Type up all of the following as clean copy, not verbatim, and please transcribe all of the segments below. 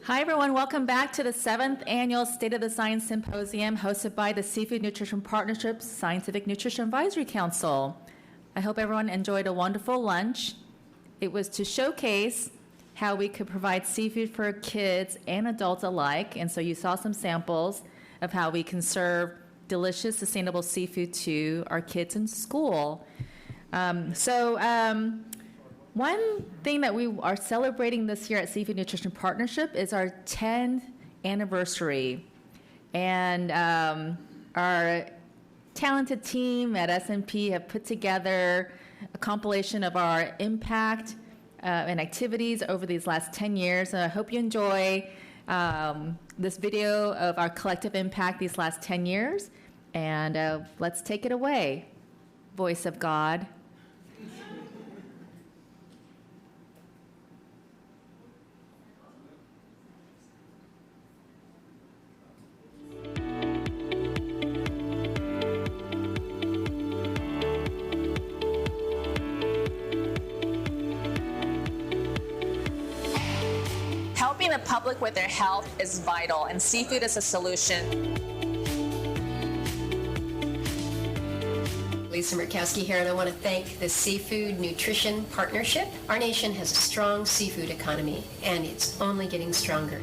Hi, everyone. Welcome back to the 7th Annual State of the Science Symposium hosted by the Seafood Nutrition Partnership's Scientific Nutrition Advisory Council. I hope everyone enjoyed a wonderful lunch. It was to showcase how we could provide seafood for kids and adults alike, and so you saw some samples of how we can serve delicious, sustainable seafood to our kids in school. One thing that we are celebrating this year at Seafood Nutrition Partnership is our 10th anniversary. And our talented team at S&P have put together a compilation of our impact and activities over these last 10 years. And I hope you enjoy this video of our collective impact these last 10 years. And let's take it away, voice of God. Helping the public with their health is vital, and seafood is a solution. Lisa Murkowski here, and I want to thank the Seafood Nutrition Partnership. Our nation has a strong seafood economy, and it's only getting stronger.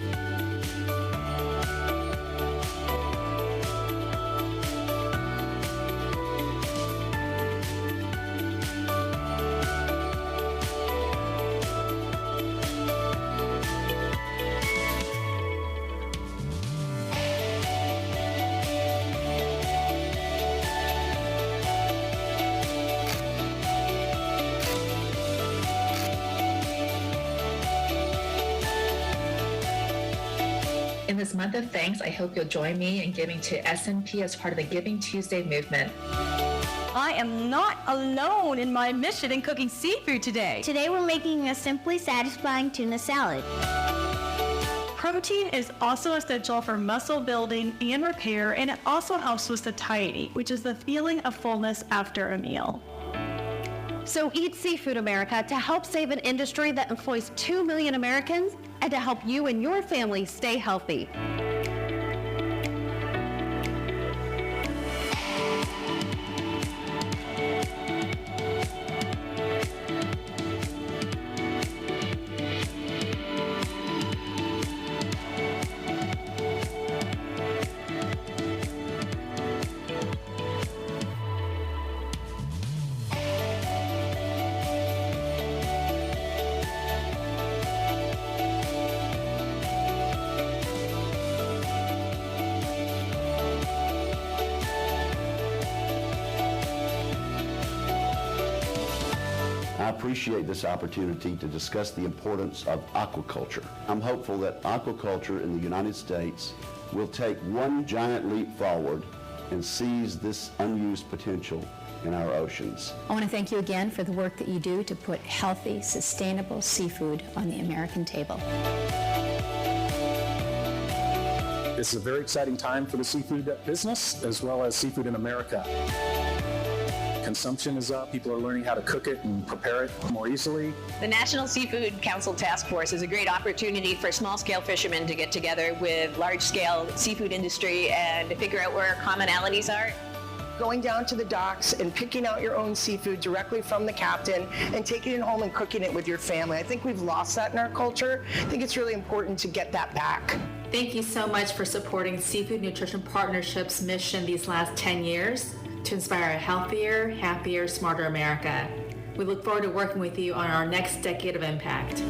In this month of thanks, I hope you'll join me in giving to S&P as part of the Giving Tuesday movement. I am not alone in my mission in cooking seafood today. Today we're making a simply satisfying tuna salad. Protein is also essential for muscle building and repair, and it also helps with satiety, which is the feeling of fullness after a meal. So eat seafood, America, to help save an industry that employs 2 million Americans and to help you and your family stay healthy. I appreciate this opportunity to discuss the importance of aquaculture. I'm hopeful that aquaculture in the United States will take one giant leap forward and seize this unused potential in our oceans. I want to thank you again for the work that you do to put healthy, sustainable seafood on the American table. This is a very exciting time for the seafood business as well as seafood in America. Consumption is up. People are learning how to cook it and prepare it more easily. The National Seafood Council Task Force is a great opportunity for small-scale fishermen to get together with large-scale seafood industry and to figure out where our commonalities are. Going down to the docks and picking out your own seafood directly from the captain and taking it home and cooking it with your family. I think we've lost that in our culture. I think it's really important to get that back. Thank you so much for supporting Seafood Nutrition Partnership's mission these last 10 years to inspire a healthier, happier, smarter America. We look forward to working with you on our next decade of impact.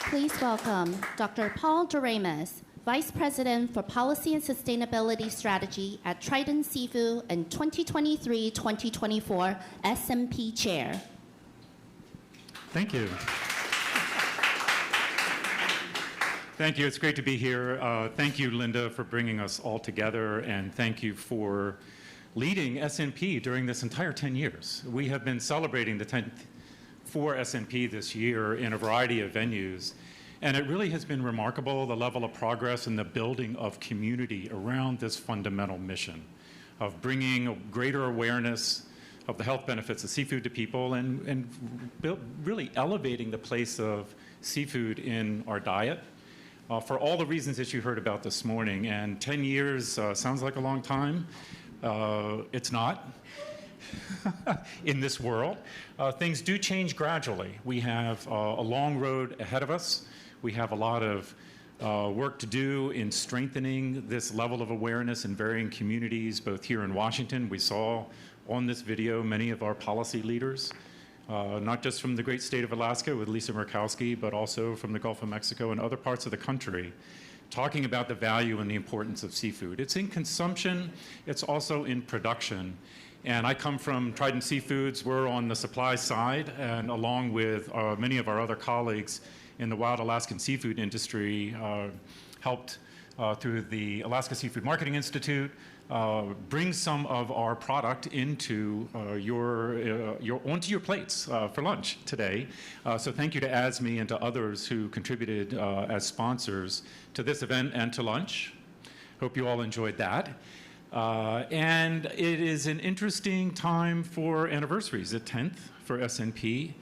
Please welcome Dr. Paul Doremus, Vice President for Policy and Sustainability Strategy at Trident Seafood and 2023-2024 S&P Chair. Thank you. Thank you. It's great to be here. Thank you, Linda, for bringing us all together, and thank you for leading S&P during this entire 10 years. We have been celebrating the 10th for S&P this year in a variety of venues, and it really has been remarkable, the level of progress and the building of community around this fundamental mission of bringing greater awareness of the health benefits of seafood to people and really elevating the place of seafood in our diet for all the reasons that you heard about this morning. And 10 years sounds like a long time. It's not. In this world, things do change gradually. We have a long road ahead of us. We have a lot of work to do in strengthening this level of awareness in varying communities, both here in Washington. We saw on this video many of our policy leaders, not just from the great state of Alaska with Lisa Murkowski, but also from the Gulf of Mexico and other parts of the country, talking about the value and the importance of seafood. It's in consumption, it's also in production. And I come from Trident Seafoods. We're on the supply side, and along with many of our other colleagues in the wild Alaskan seafood industry, helped through the Alaska Seafood Marketing Institute bring some of our product into onto your plates for lunch today. So thank you to ASME and to others who contributed as sponsors to this event and to lunch. Hope you all enjoyed that. And it is an interesting time for anniversaries, the 10th for SNP.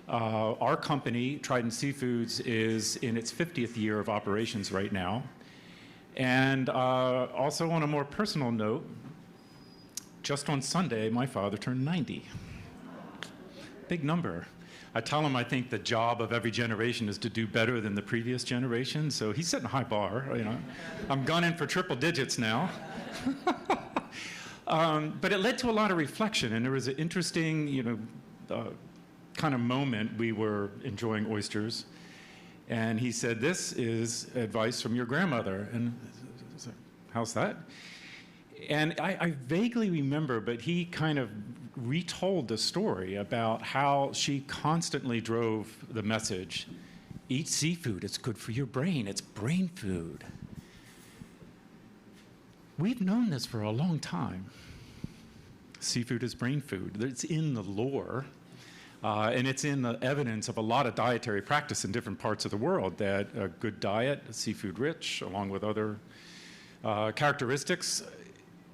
Our company, Trident Seafoods, is in its 50th year of operations right now. And also on a more personal note, just on Sunday, my father turned 90. Big number. I tell him I think the job of every generation is to do better than the previous generation, so he's setting a high bar. You know, I'm gunning for triple digits now. But it led to a lot of reflection, and there was an interesting, kind of moment. We were enjoying oysters, and he said, "This is advice from your grandmother." And I was like, "How's that?" And I vaguely remember, but he kind of retold the story about how she constantly drove the message, eat seafood, it's good for your brain, it's brain food. We've known this for a long time. Seafood is brain food. It's in the lore, and it's in the evidence of a lot of dietary practice in different parts of the world, that a good diet, seafood rich, along with other characteristics,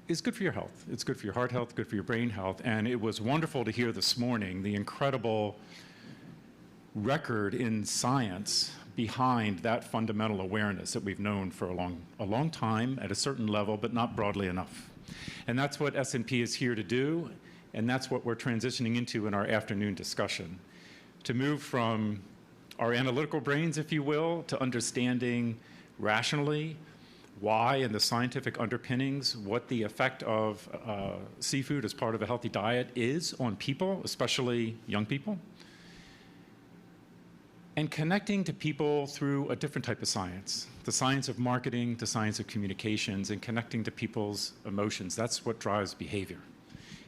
is good for your health. It's good for your heart health, good for your brain health. And it was wonderful to hear this morning the incredible record in science behind that fundamental awareness that we've known for a long time at a certain level, but not broadly enough. And that's what SNP is here to do, and that's what we're transitioning into in our afternoon discussion, to move from our analytical brains, if you will, to understanding rationally why and the scientific underpinnings, what the effect of seafood as part of a healthy diet is on people, especially young people, and connecting to people through a different type of science, the science of marketing, the science of communications, and connecting to people's emotions. That's what drives behavior.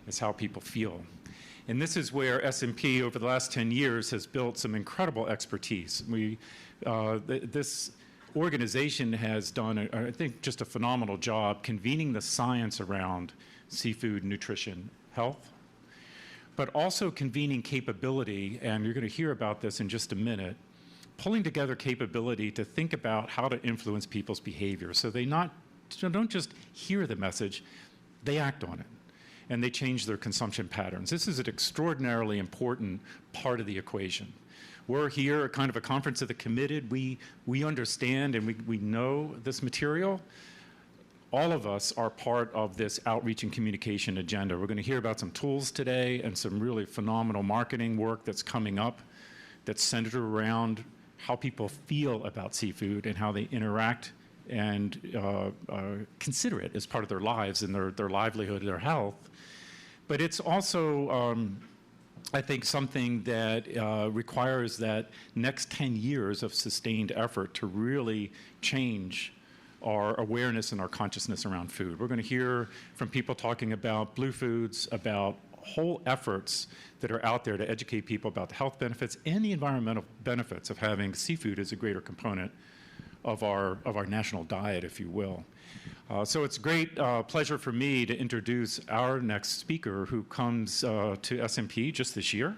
It's how people feel. And this is where SNP over the last 10 years has built some incredible expertise. This organization has done, I think, just a phenomenal job convening the science around seafood nutrition health, but also convening capability, and you're going to hear about this in just a minute, pulling together capability to think about how to influence people's behavior so they don't just hear the message, they act on it, and they change their consumption patterns. This is an extraordinarily important part of the equation. We're here at kind of a conference of the committed. We understand and we know this material. All of us are part of this outreach and communication agenda. We're going to hear about some tools today and some really phenomenal marketing work that's coming up that's centered around how people feel about seafood and how they interact and consider it as part of their lives and their livelihood, their health. But it's also, I think, something that requires that next 10 years of sustained effort to really change our awareness and our consciousness around food. We're going to hear from people talking about blue foods, about whole efforts that are out there to educate people about the health benefits and the environmental benefits of having seafood as a greater component of our national diet, if you will. So it's a great pleasure for me to introduce our next speaker, who comes to SNP just this year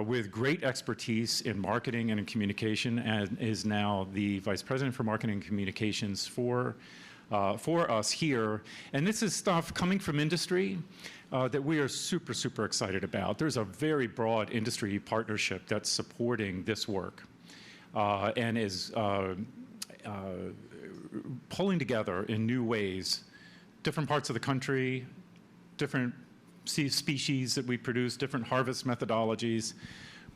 with great expertise in marketing and in communication, and is now the Vice President for Marketing and Communications for for us here. And this is stuff coming from industry that we are super, super excited about. There's a very broad industry partnership that's supporting this work and is pulling together in new ways different parts of the country, different species that we produce, different harvest methodologies.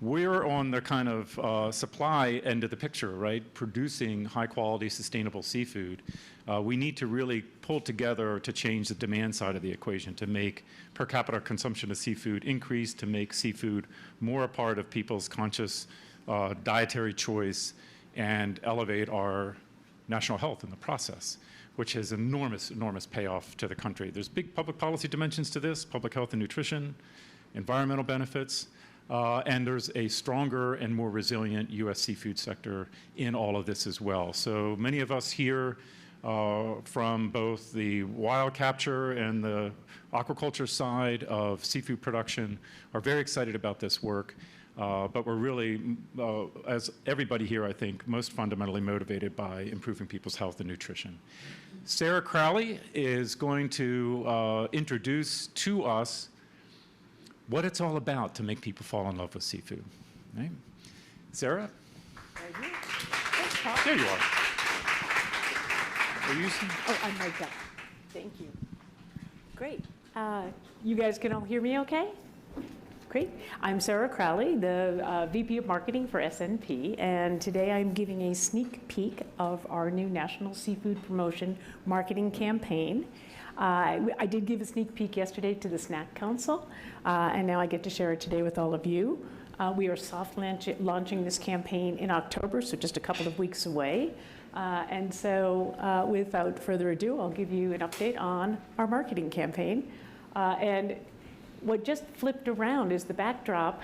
We're on the kind of supply end of the picture, right? Producing high quality, sustainable seafood. We need to really pull together to change the demand side of the equation, to make per capita consumption of seafood increase, to make seafood more a part of people's conscious dietary choice, and elevate our national health in the process, which has enormous, enormous payoff to the country. There's big public policy dimensions to this, public health and nutrition, environmental benefits, and there's a stronger and more resilient U.S. seafood sector in all of this as well. So many of us here from both the wild capture and the aquaculture side of seafood production are very excited about this work. But we're really, as everybody here, I think, most fundamentally motivated by improving people's health and nutrition. Sarah Crowley is going to introduce to us what it's all about to make people fall in love with seafood. Right? Sarah? There you are. Are you using? Oh, I'm mic'd up. Thank you. Great. You guys can all hear me okay? Great. I'm Sarah Crowley, the VP of Marketing for SNP, and today I'm giving a sneak peek of our new National Seafood Promotion Marketing Campaign. I did give a sneak peek yesterday to the SNAC Council, and now I get to share it today with all of you. We are soft launching this campaign in October, so just a couple of weeks away. And so without further ado, I'll give you an update on our marketing campaign. And what just flipped around is the backdrop.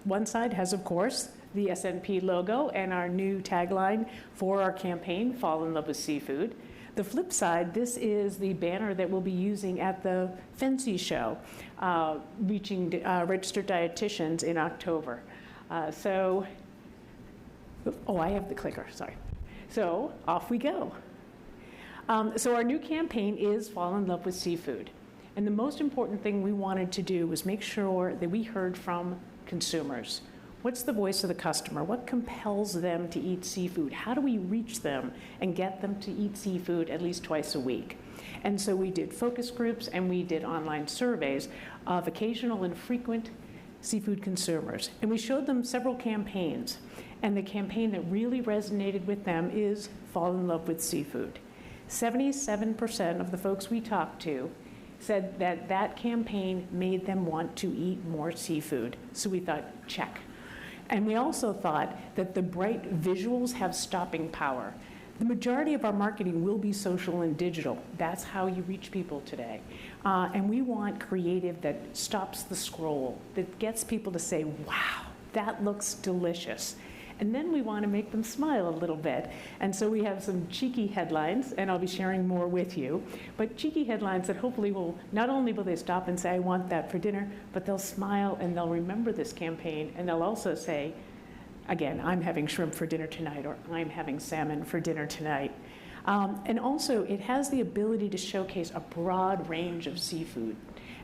One side has, of course, the SNP logo and our new tagline for our campaign, Fall in Love with Seafood. The flip side, this is the banner that we'll be using at the Fancy Show, reaching registered dietitians in October. I have the clicker, sorry. So off we go. So our new campaign is Fall in Love with Seafood. And the most important thing we wanted to do was make sure that we heard from consumers. What's the voice of the customer? What compels them to eat seafood? How do we reach them and get them to eat seafood at least twice a week? And so we did focus groups and we did online surveys of occasional and frequent seafood consumers. And we showed them several campaigns. And the campaign that really resonated with them is Fall in Love with Seafood. 77% of the folks we talked to said that that campaign made them want to eat more seafood. So we thought, check. And we also thought that the bright visuals have stopping power. The majority of our marketing will be social and digital. That's how you reach people today. And we want creative that stops the scroll, that gets people to say, wow, that looks delicious. And then we want to make them smile a little bit. And so we have some cheeky headlines, and I'll be sharing more with you, but cheeky headlines that hopefully will, not only will they stop and say, I want that for dinner, but they'll smile and they'll remember this campaign, and they'll also say, again, I'm having shrimp for dinner tonight, or I'm having salmon for dinner tonight. And also, it has the ability to showcase a broad range of seafood.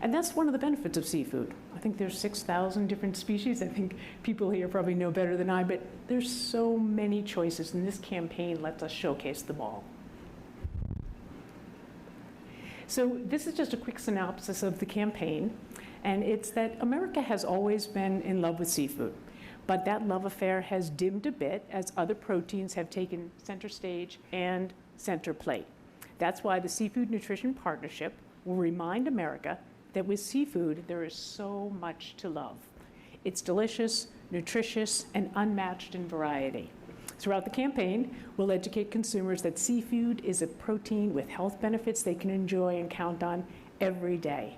And that's one of the benefits of seafood. I think there's 6,000 different species. I think people here probably know better than I, but there's so many choices, and this campaign lets us showcase them all. So this is just a quick synopsis of the campaign, and it's that America has always been in love with seafood, but that love affair has dimmed a bit as other proteins have taken center stage and center plate. That's why the Seafood Nutrition Partnership will remind America that with seafood, there is so much to love. It's delicious, nutritious, and unmatched in variety. Throughout the campaign, we'll educate consumers that seafood is a protein with health benefits they can enjoy and count on every day.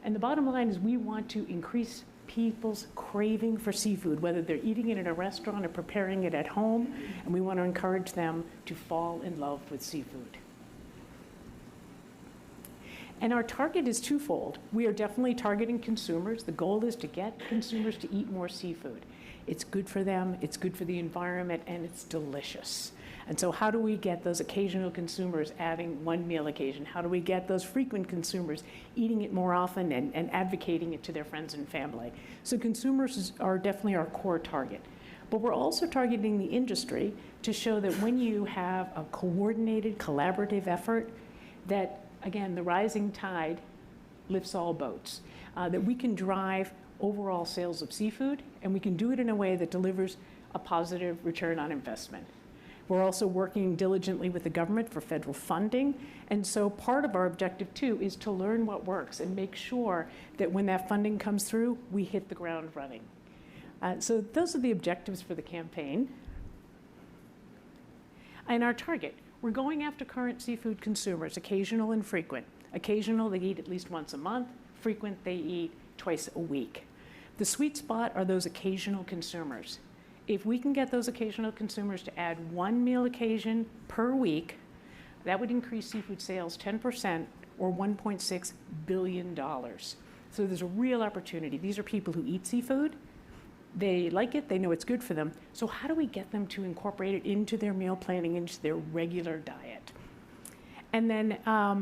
And the bottom line is we want to increase people's craving for seafood, whether they're eating it in a restaurant or preparing it at home, and we want to encourage them to fall in love with seafood. And our target is twofold. We are definitely targeting consumers. The goal is to get consumers to eat more seafood. It's good for them, it's good for the environment, and it's delicious. And so how do we get those occasional consumers adding one meal occasion? How do we get those frequent consumers eating it more often and advocating it to their friends and family? So consumers are definitely our core target. But we're also targeting the industry to show that when you have a coordinated, collaborative effort, that, again, the rising tide lifts all boats, that we can drive overall sales of seafood, and we can do it in a way that delivers a positive return on investment. We're also working diligently with the government for federal funding, and so part of our objective too is to learn what works and make sure that when that funding comes through, we hit the ground running. So those are the objectives for the campaign. And our target, we're going after current seafood consumers, occasional and frequent. Occasional, they eat at least once a month. Frequent, they eat twice a week. The sweet spot are those occasional consumers. If we can get those occasional consumers to add one meal occasion per week, that would increase seafood sales 10% or $1.6 billion. So there's a real opportunity. These are people who eat seafood. They like it, they know it's good for them. So how do we get them to incorporate it into their meal planning, into their regular diet? And then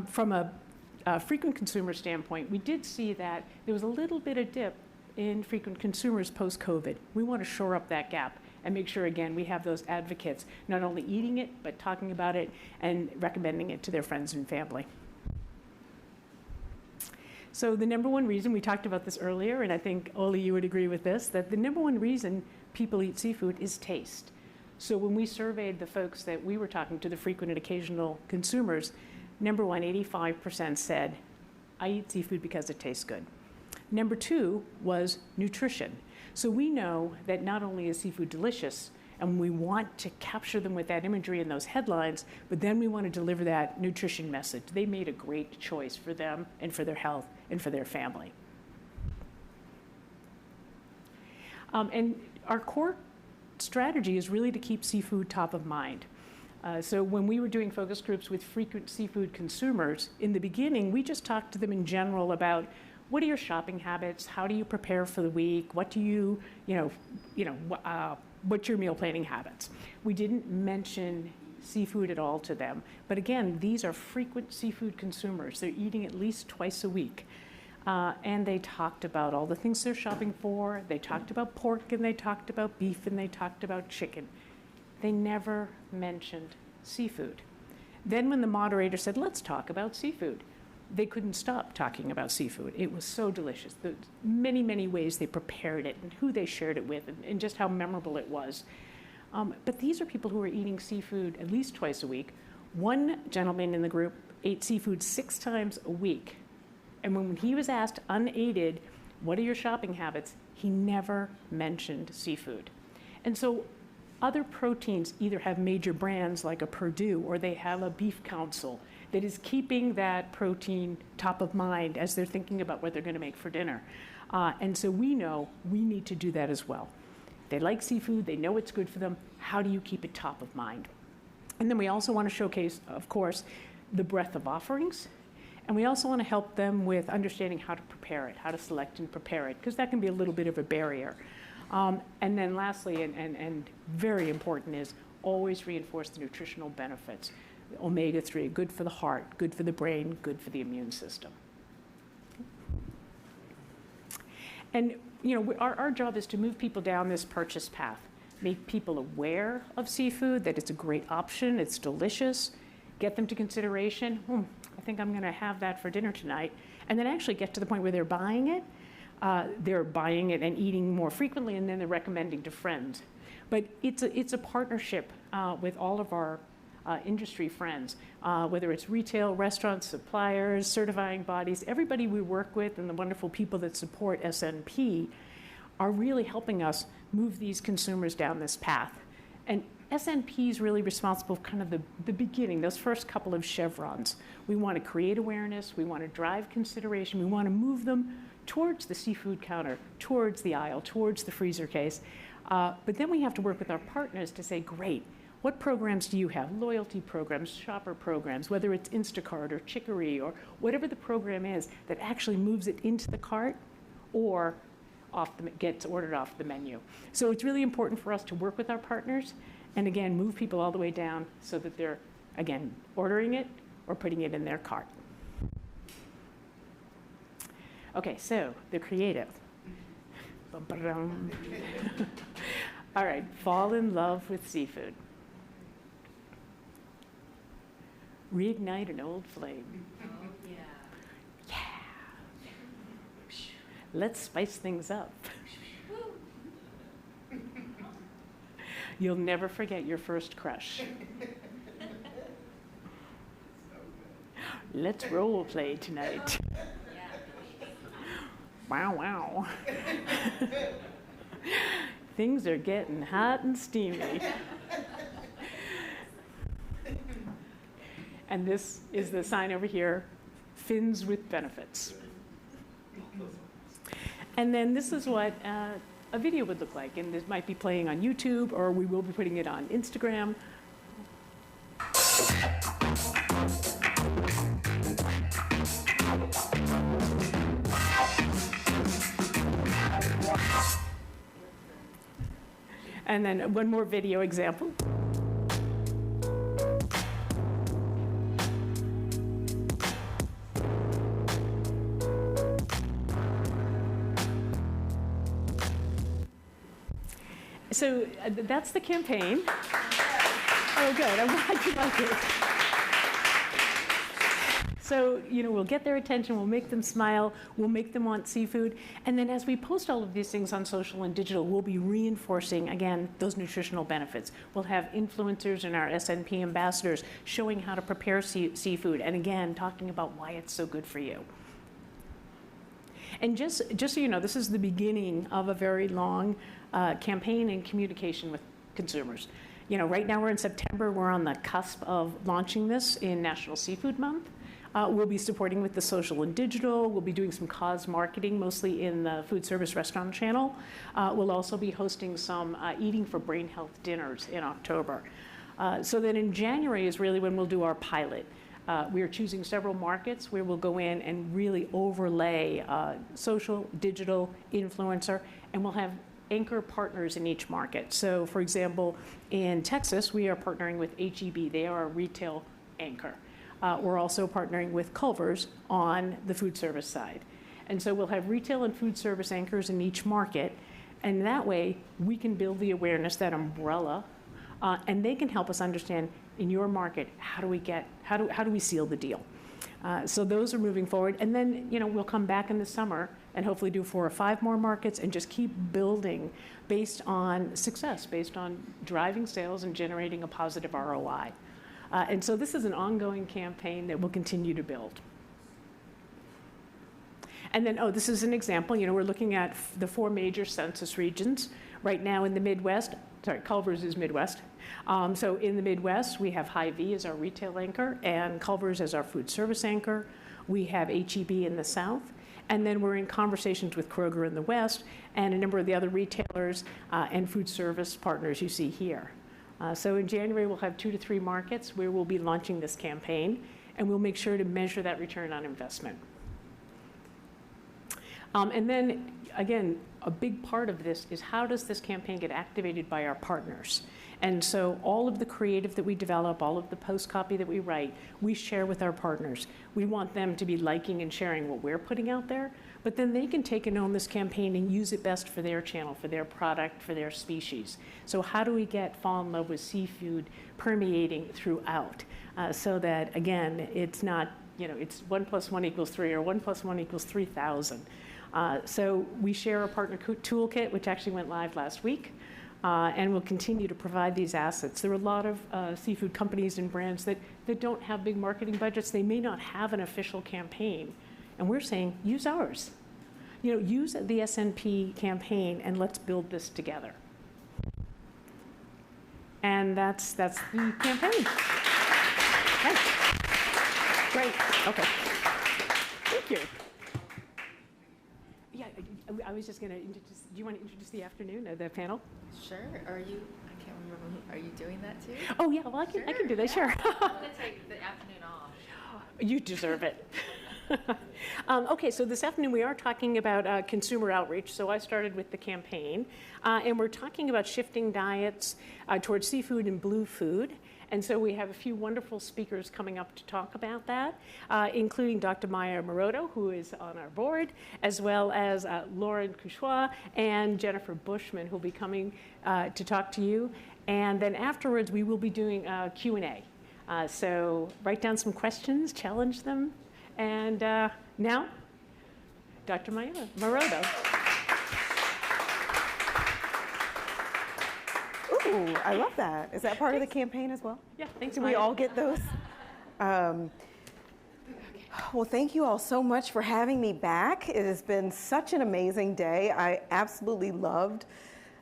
from a frequent consumer standpoint, we did see that there was a little bit of dip in frequent consumers post-COVID. We want to shore up that gap and make sure, again, we have those advocates not only eating it, but talking about it and recommending it to their friends and family. So the number one reason, we talked about this earlier, and I think, Oli, you would agree with this, that the number one reason people eat seafood is taste. So when we surveyed the folks that we were talking to, the frequent and occasional consumers, number one, 85% said, I eat seafood because it tastes good. Number two was nutrition. So we know that not only is seafood delicious, and we want to capture them with that imagery and those headlines, but then we want to deliver that nutrition message. They made a great choice for them and for their health and for their family. And our core strategy is really to keep seafood top of mind. So when we were doing focus groups with frequent seafood consumers, in the beginning, we just talked to them in general about what are your shopping habits? How do you prepare for the week? What do you, what's your meal planning habits? We didn't mention seafood at all to them. But again, these are frequent seafood consumers. They're eating at least twice a week. And they talked about all the things they're shopping for. They talked about pork, and they talked about beef, and they talked about chicken. They never mentioned seafood. Then when the moderator said, let's talk about seafood, they couldn't stop talking about seafood. It was so delicious. The many, many ways they prepared it and who they shared it with and just how memorable it was. But these are people who are eating seafood at least twice a week. One gentleman in the group ate seafood 6 times a week. And when he was asked, unaided, what are your shopping habits, he never mentioned seafood. And so other proteins either have major brands like a Purdue, or they have a beef council that is keeping that protein top of mind as they're thinking about what they're going to make for dinner. And so we know we need to do that as well. They like seafood, they know it's good for them. How do you keep it top of mind? And then we also want to showcase, of course, the breadth of offerings. And we also want to help them with understanding how to prepare it, how to select and prepare it, because that can be a little bit of a barrier. And then lastly, and very important, is always reinforce the nutritional benefits. Omega-3, good for the heart, good for the brain, good for the immune system. And our job is to move people down this purchase path, make people aware of seafood, that it's a great option, it's delicious, get them to consideration, I think I'm going to have that for dinner tonight, and then actually get to the point where they're buying it and eating more frequently, and then they're recommending to friends. But it's a partnership with all of our industry friends, whether it's retail, restaurants, suppliers, certifying bodies, everybody we work with and the wonderful people that support SNP are really helping us move these consumers down this path. And SNP is really responsible for kind of the beginning, those first couple of chevrons. We want to create awareness, we want to drive consideration, we want to move them towards the seafood counter, towards the aisle, towards the freezer case. But then we have to work with our partners to say, great, what programs do you have? Loyalty programs, shopper programs, whether it's Instacart or Chicory or whatever the program is that actually moves it into the cart or gets ordered off the menu. So it's really important for us to work with our partners And again, move people all the way down so that they're, again, ordering it or putting it in their cart. Okay, so the creative. Ba-ba-dum. All right, fall in love with seafood. Reignite an old flame. Oh, yeah. Yeah. Let's spice things up. You'll never forget your first crush. Let's role play tonight. Wow, wow. Things are getting hot and steamy. And this is the sign over here, fins with benefits. And then this is what a video would look like. And this might be playing on YouTube, or we will be putting it on Instagram. And then one more video example. So that's the campaign. Oh, good. I'm glad you like it. So, we'll get their attention, we'll make them smile, we'll make them want seafood. And then as we post all of these things on social and digital, we'll be reinforcing, again, those nutritional benefits. We'll have influencers and our SNP ambassadors showing how to prepare seafood, and again, talking about why it's so good for you. And just so you know, this is the beginning of a very long campaign and communication with consumers. Right now we're in September, we're on the cusp of launching this in National Seafood Month. We'll be supporting with the social and digital. We'll be doing some cause marketing, mostly in the food service restaurant channel. We'll also be hosting some Eating for Brain Health dinners in October. So then in January is really when we'll do our pilot. We are choosing several markets where we'll go in and really overlay social, digital, influencer, and we'll have anchor partners in each market. So for example, in Texas, we are partnering with HEB. They are a retail anchor. We're also partnering with Culver's on the food service side. And so we'll have retail and food service anchors in each market, and that way we can build the awareness, that umbrella, and they can help us understand in your market, how do we seal the deal? So those are moving forward, and then we'll come back in the summer and hopefully do 4 or 5 more markets and just keep building based on success, based on driving sales and generating a positive ROI. And so this is an ongoing campaign that we'll continue to build. And then, this is an example. We're looking at the 4 major census regions. Right now in the Midwest, Culver's is Midwest. So in the Midwest, we have Hy-Vee as our retail anchor and Culver's as our food service anchor. We have HEB in the South. And then we're in conversations with Kroger in the West and a number of the other retailers and food service partners you see here. So in January, we'll have 2 to 3 markets where we'll be launching this campaign, and we'll make sure to measure that return on investment. And then, again, a big part of this is how does this campaign get activated by our partners? And so all of the creative that we develop, all of the post copy that we write, we share with our partners. We want them to be liking and sharing what we're putting out there, but then they can take and own this campaign and use it best for their channel, for their product, for their species. So how do we get fall in love with seafood permeating throughout so that, again, it's not, it's 1 + 1 = 3 or 1 + 1 = 3,000. So we share a partner toolkit, which actually went live last week. And we'll continue to provide these assets. There are a lot of seafood companies and brands that don't have big marketing budgets. They may not have an official campaign. And we're saying, use ours. Use the SNP campaign and let's build this together. And that's the campaign. Okay. Great. Okay. Thank you. Yeah, I was just going to introduce, do you want to introduce the afternoon, the panel? Sure. Are you, I can't remember, are you doing that too? Oh, yeah, well, I can do that, sure. I'm going to take the afternoon off. You deserve it. Okay, so this afternoon we are talking about consumer outreach. So I started with the campaign, and we're talking about shifting diets towards seafood and blue food. And so we have a few wonderful speakers coming up to talk about that, including Dr. Maya Maroto, who is on our board, as well as Lauren Couchois and Jennifer Bushman, who will be coming to talk to you. And then afterwards, we will be doing Q&A. So write down some questions, challenge them. And now, Dr. Maya Maroto. Ooh, I love that. Is that part of the campaign as well? Yeah, thanks, Do Maya. we all get those? Well, thank you all so much for having me back. It has been such an amazing day. I absolutely loved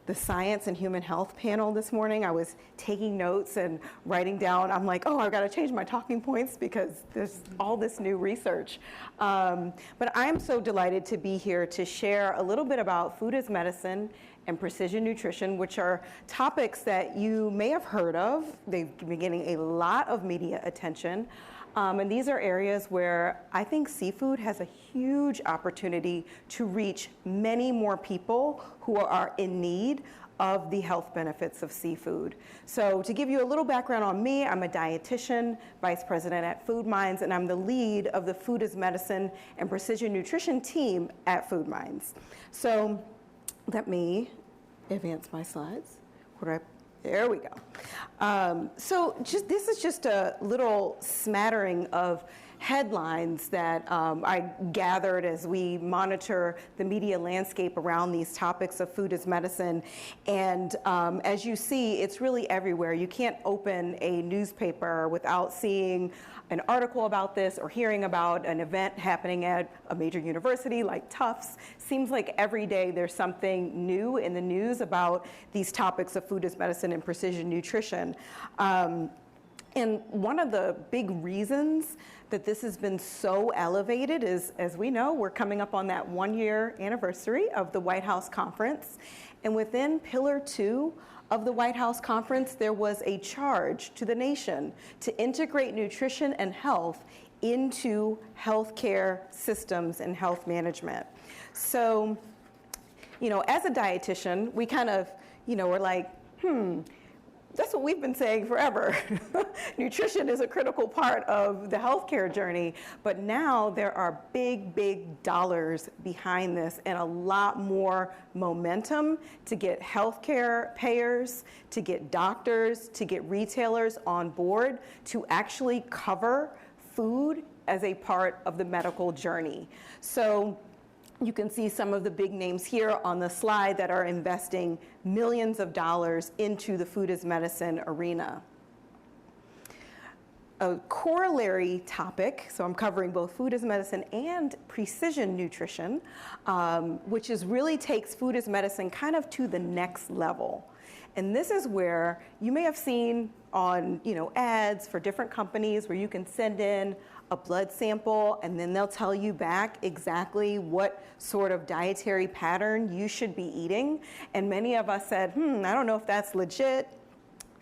the Science and Human Health panel this morning. I was taking notes and writing down. I'm like, oh, I've got to change my talking points because there's all this new research. But I'm so delighted to be here to share a little bit about food as medicine and precision nutrition, which are topics that you may have heard of. They've been getting a lot of media attention. And these are areas where I think seafood has a huge opportunity to reach many more people who are in need of the health benefits of seafood. So to give you a little background on me, I'm a dietitian, vice president at FoodMinds, and I'm the lead of the Food as Medicine and Precision Nutrition team at FoodMinds. So let me advance my slides. There we go. So this is just a little smattering of headlines that I gathered as we monitor the media landscape around these topics of food as medicine. And as you see, it's really everywhere. You can't open a newspaper without seeing an article about this or hearing about an event happening at a major university like Tufts. Seems like every day there's something new in the news about these topics of food as medicine and precision nutrition. And one of the big reasons that this has been so elevated is, as we know, we're coming up on that 1-year anniversary of the White House Conference. And within Pillar 2 of the White House Conference, there was a charge to the nation to integrate nutrition and health into healthcare systems and health management. So, as a dietitian, we kind of, we're like, that's what we've been saying forever. Nutrition is a critical part of the healthcare journey, but now there are big, big dollars behind this and a lot more momentum to get healthcare payers, to get doctors, to get retailers on board to actually cover food as a part of the medical journey. So you can see some of the big names here on the slide that are investing millions of dollars into the food as medicine arena. A corollary topic, so I'm covering both food as medicine and precision nutrition, which really takes food as medicine kind of to the next level. And this is where you may have seen on ads for different companies where you can send in a blood sample and then they'll tell you back exactly what sort of dietary pattern you should be eating. And many of us said, I don't know if that's legit.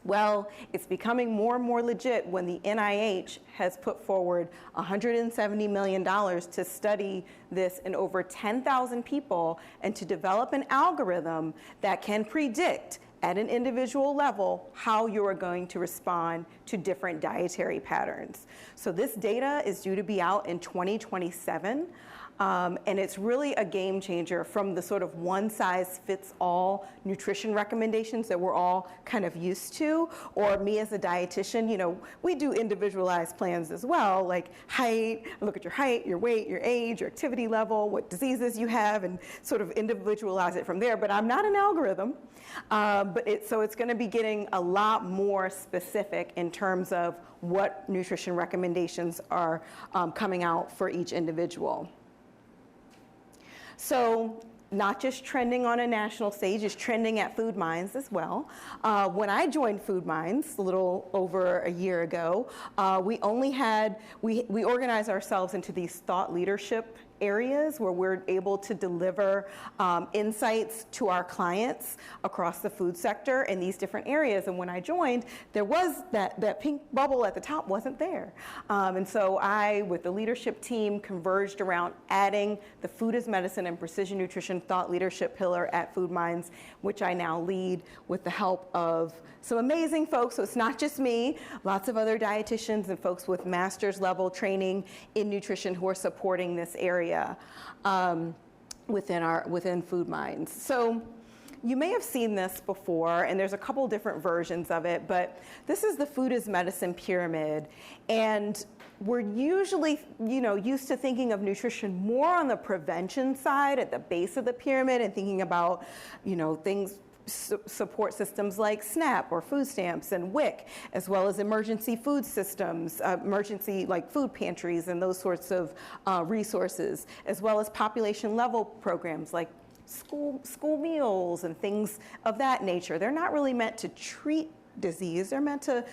Well, it's becoming more and more legit when the NIH has put forward $170 million to study this in over 10,000 people and to develop an algorithm that can predict at an individual level how you are going to respond to different dietary patterns. So this data is due to be out in 2027. And it's really a game changer from the sort of one-size-fits-all nutrition recommendations that we're all kind of used to. Or me as a dietitian, we do individualized plans as well, like height, look at your height, your weight, your age, your activity level, what diseases you have, and sort of individualize it from there. But I'm not an algorithm. So it's going to be getting a lot more specific in terms of what nutrition recommendations are coming out for each individual. So not just trending on a national stage, it's trending at FoodMinds as well. When I joined FoodMinds a little over a year ago, we organized ourselves into these thought leadership areas where we're able to deliver insights to our clients across the food sector in these different areas. And when I joined, there was that pink bubble at the top wasn't there. And so I, with the leadership team, converged around adding the food as medicine and precision nutrition thought leadership pillar at FoodMinds, which I now lead with the help of some amazing folks. So it's not just me, lots of other dietitians and folks with master's level training in nutrition who are supporting this area within FoodMinds. So you may have seen this before, and there's a couple different versions of it, but this is the food as medicine pyramid. And we're usually, used to thinking of nutrition more on the prevention side at the base of the pyramid and thinking about, things, support systems like SNAP or food stamps and WIC, as well as emergency food systems, emergency like food pantries and those sorts of resources, as well as population level programs like school meals and things of that nature. They're not really meant to treat disease. They're meant to,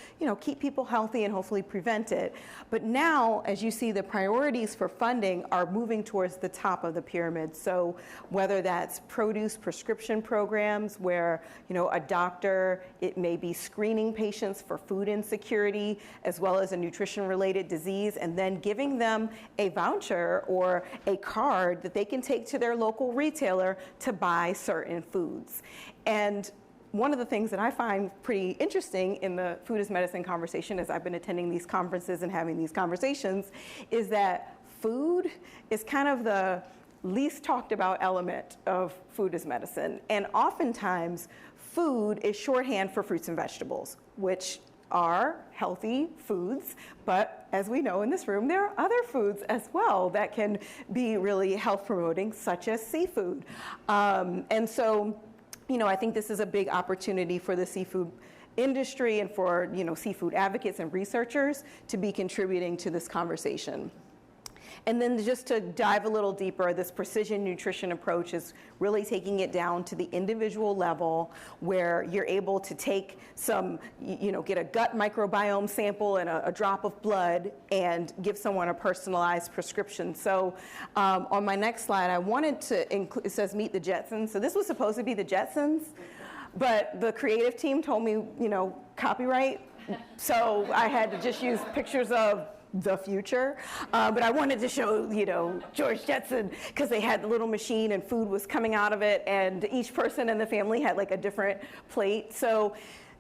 keep people healthy and hopefully prevent it. But now, as you see, the priorities for funding are moving towards the top of the pyramid. So whether that's produce prescription programs where, a doctor, it may be screening patients for food insecurity as well as a nutrition-related disease, and then giving them a voucher or a card that they can take to their local retailer to buy certain foods. And one of the things that I find pretty interesting in the food as medicine conversation, as I've been attending these conferences and having these conversations, is that food is kind of the least talked about element of food as medicine. And oftentimes, food is shorthand for fruits and vegetables, which are healthy foods, but as we know in this room, there are other foods as well that can be really health promoting, such as seafood. And so, I think this is a big opportunity for the seafood industry and for, seafood advocates and researchers to be contributing to this conversation. And then just to dive a little deeper, this precision nutrition approach is really taking it down to the individual level where you're able to take some, get a gut microbiome sample and a drop of blood and give someone a personalized prescription. So on my next slide, I wanted to include, it says Meet the Jetsons. So this was supposed to be the Jetsons, but the creative team told me, copyright. So I had to just use pictures of the future, but I wanted to show, George Jetson, because they had the little machine and food was coming out of it, and each person in the family had like a different plate. So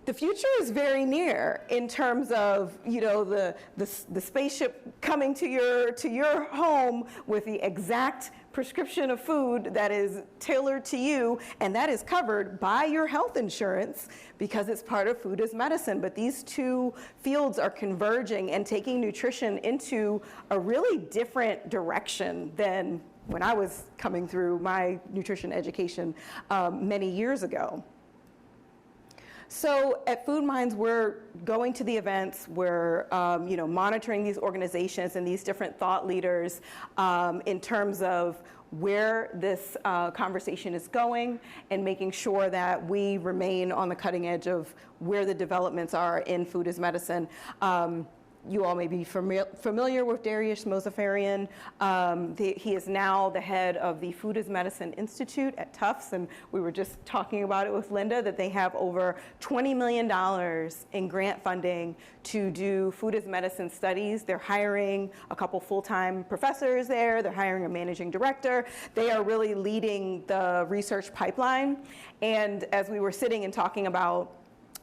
the future is very near in terms of, the spaceship coming to your home with the exact prescription of food that is tailored to you, and that is covered by your health insurance because it's part of food as medicine. But these two fields are converging and taking nutrition into a really different direction than when I was coming through my nutrition education many years ago. So at FoodMinds, we're going to the events, we're monitoring these organizations and these different thought leaders in terms of where this conversation is going and making sure that we remain on the cutting edge of where the developments are in food as medicine. You all may be familiar with Darius Mozaffarian. He is now the head of the Food as Medicine Institute at Tufts, and we were just talking about it with Linda, that they have over $20 million in grant funding to do food as medicine studies. They're hiring a couple full-time professors there. They're hiring a managing director. They are really leading the research pipeline. And as we were sitting and talking about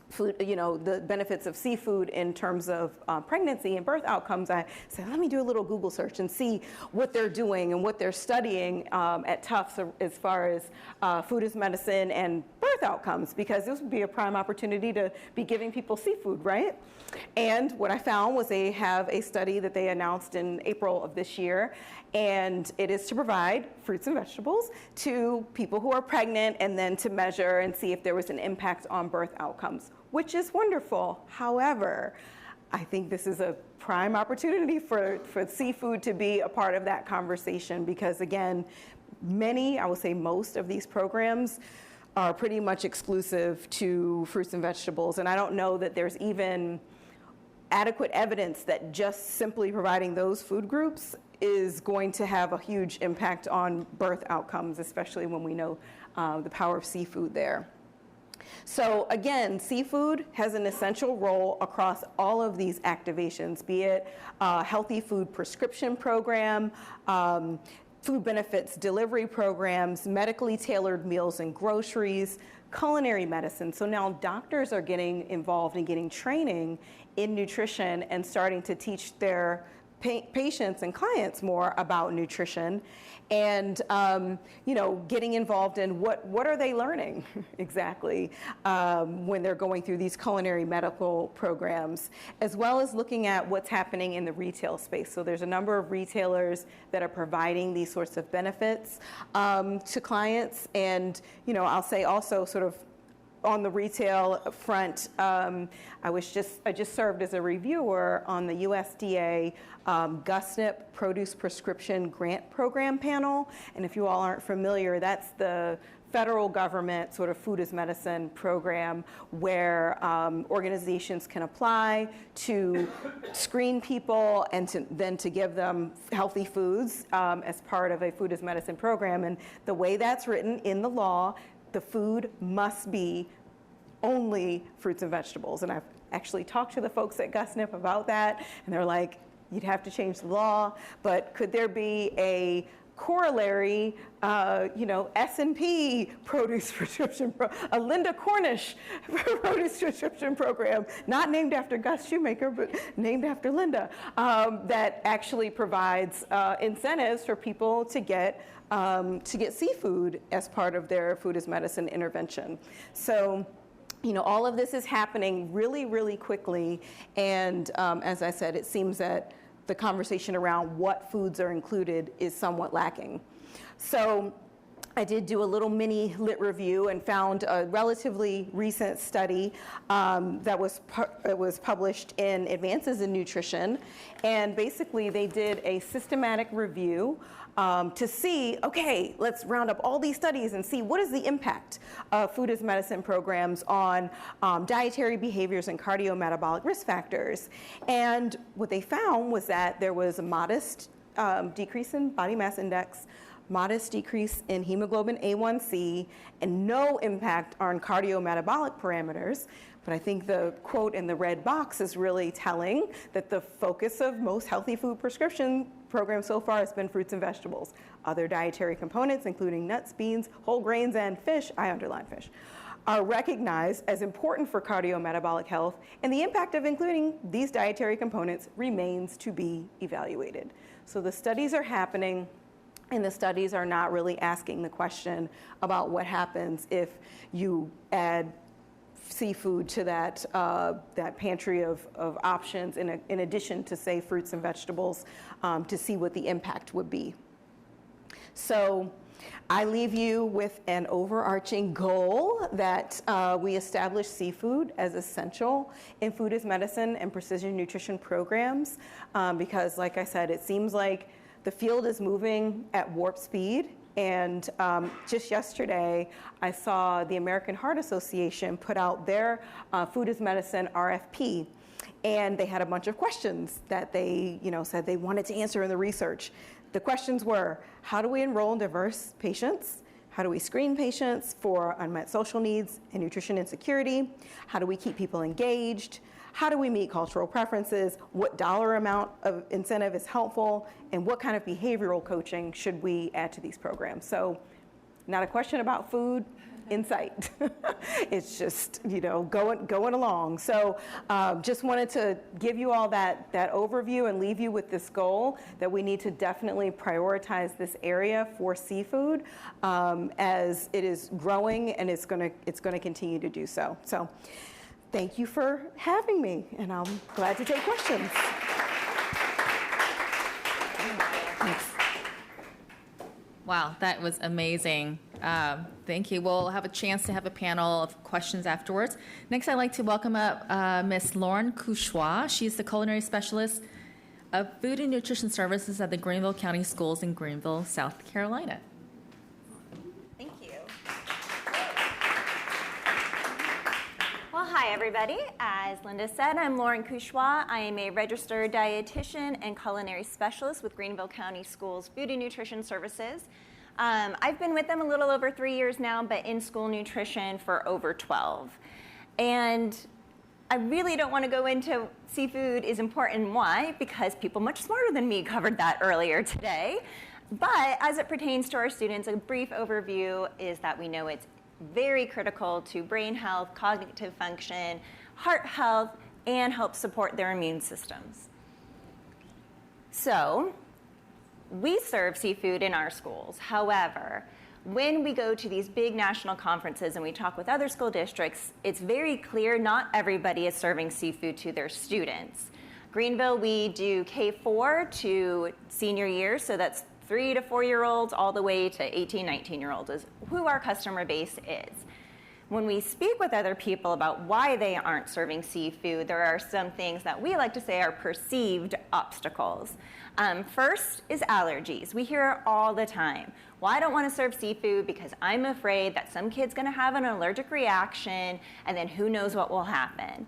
food, the benefits of seafood in terms of pregnancy and birth outcomes, I said, let me do a little Google search and see what they're doing and what they're studying at Tufts as far as food as medicine and birth outcomes, because this would be a prime opportunity to be giving people seafood, right? And what I found was they have a study that they announced in April of this year, and it is to provide fruits and vegetables to people who are pregnant and then to measure and see if there was an impact on birth outcomes, which is wonderful. However, I think this is a prime opportunity for seafood to be a part of that conversation because, again, many, I would say most of these programs are pretty much exclusive to fruits and vegetables, and I don't know that there's even adequate evidence that just simply providing those food groups is going to have a huge impact on birth outcomes, especially when we know the power of seafood there. So again, seafood has an essential role across all of these activations, be it a healthy food prescription program, food benefits delivery programs, medically tailored meals and groceries, culinary medicine. So now doctors are getting involved and getting training in nutrition and starting to teach their patients and clients more about nutrition, and getting involved in what are they learning exactly when they're going through these culinary medical programs, as well as looking at what's happening in the retail space. So there's a number of retailers that are providing these sorts of benefits to clients, and I'll say also sort of on the retail front, I just served as a reviewer on the USDA GUSNIP Produce Prescription Grant Program panel. And if you all aren't familiar, that's the federal government sort of food as medicine program where organizations can apply to screen people and then to give them healthy foods as part of a food as medicine program. And the way that's written in the law, the food must be only fruits and vegetables. And I've actually talked to the folks at GUSNIP about that, and they're like, you'd have to change the law, but could there be a corollary, S&P produce prescription, a Linda Cornish produce prescription program, not named after Gus Shoemaker, but named after Linda, that actually provides incentives for people to get seafood as part of their food as medicine intervention. So, all of this is happening really, really quickly, and as I said, it seems that the conversation around what foods are included is somewhat lacking. So I did do a little mini lit review and found a relatively recent study that was published in Advances in Nutrition, and basically they did a systematic review to see, okay, let's round up all these studies and see what is the impact of food as medicine programs on dietary behaviors and cardiometabolic risk factors. And what they found was that there was a modest decrease in body mass index, modest decrease in hemoglobin A1C, and no impact on cardiometabolic parameters. But I think the quote in the red box is really telling that the focus of most healthy food prescription programs so far has been fruits and vegetables. Other dietary components, including nuts, beans, whole grains, and fish, I underline fish, are recognized as important for cardiometabolic health, and the impact of including these dietary components remains to be evaluated. So the studies are happening, and the studies are not really asking the question about what happens if you add seafood to that pantry of options in addition to, say, fruits and vegetables, to see what the impact would be. So I leave you with an overarching goal that we establish seafood as essential in food as medicine and precision nutrition programs, because, like I said, it seems like the field is moving at warp speed. And just yesterday, I saw the American Heart Association put out their Food as Medicine RFP. And they had a bunch of questions that they said they wanted to answer in the research. The questions were, how do we enroll diverse patients? How do we screen patients for unmet social needs and nutrition insecurity? How do we keep people engaged? How do we meet cultural preferences? What dollar amount of incentive is helpful? And what kind of behavioral coaching should we add to these programs? So not a question about food, insight. It's just, going along. So just wanted to give you all that overview and leave you with this goal that we need to definitely prioritize this area for seafood as it is growing, and it's going to continue to do so. So thank you for having me, and I'm glad to take questions. Thanks. Wow, that was amazing. Thank you. We'll have a chance to have a panel of questions afterwards. Next, I'd like to welcome up Ms. Lauren Couchois. She's the culinary specialist of food and nutrition services at the Greenville County Schools in Greenville, South Carolina. Thank you. Well, Hi, everybody. As Linda said, I'm Lauren Couchois. I am a registered dietitian and culinary specialist with Greenville County Schools Food and Nutrition Services. I've been with them a little over 3 years now, but in school nutrition for over 12. And I really don't want to go into seafood is important and why, because people much smarter than me covered that earlier today. But as it pertains to our students, a brief overview is that we know it's very critical to brain health, cognitive function, heart health, and help support their immune systems. So, we serve seafood in our schools. However, when we go to these big national conferences and we talk with other school districts, it's very clear not everybody is serving seafood to their students. Greenville, we do K-4 to senior year, so that's 3 to 4-year-olds all the way to 18, 19-year-olds is who our customer base is. When we speak with other people about why they aren't serving seafood, there are some things that we like to say are perceived obstacles. First is allergies. We hear it all the time. Well, I don't want to serve seafood because I'm afraid that some kid's going to have an allergic reaction, and then who knows what will happen.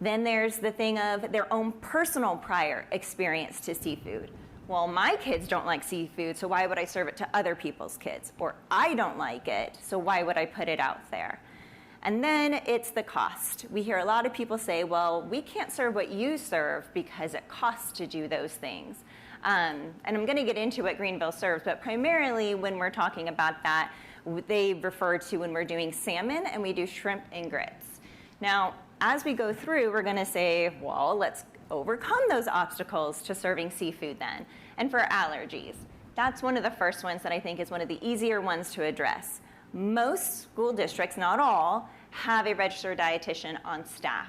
Then there's the thing of their own personal prior experience to seafood. Well, my kids don't like seafood, so why would I serve it to other people's kids? Or I don't like it, so why would I put it out there? And then it's the cost. We hear a lot of people say, well, we can't serve what you serve because it costs to do those things. And I'm going to get into what Greenville serves, but primarily when we're talking about that, they refer to when we're doing salmon and we do shrimp and grits. Now, as we go through, we're going to say, well, let's overcome those obstacles to serving seafood then. And for allergies, that's one of the first ones that I think is one of the easier ones to address. Most school districts, not all, have a registered dietitian on staff.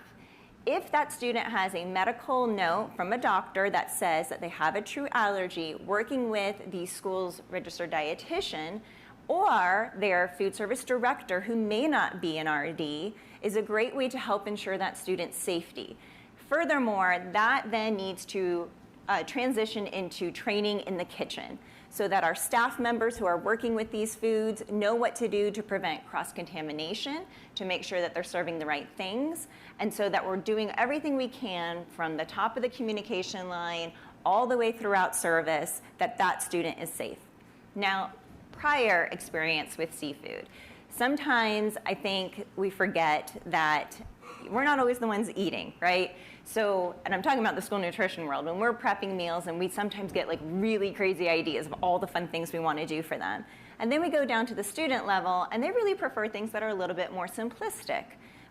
If that student has a medical note from a doctor that says that they have a true allergy, working with the school's registered dietitian or their food service director, who may not be an RD, is a great way to help ensure that student's safety. Furthermore, that then needs to transition into training in the kitchen so that our staff members who are working with these foods know what to do to prevent cross-contamination, to make sure that they're serving the right things, and so that we're doing everything we can from the top of the communication line all the way throughout service that that student is safe. Now, prior experience with seafood. Sometimes I think we forget that we're not always the ones eating, right? So, and I'm talking about the school nutrition world, when we're prepping meals and we sometimes get like really crazy ideas of all the fun things we want to do for them. And then we go down to the student level and they really prefer things that are a little bit more simplistic,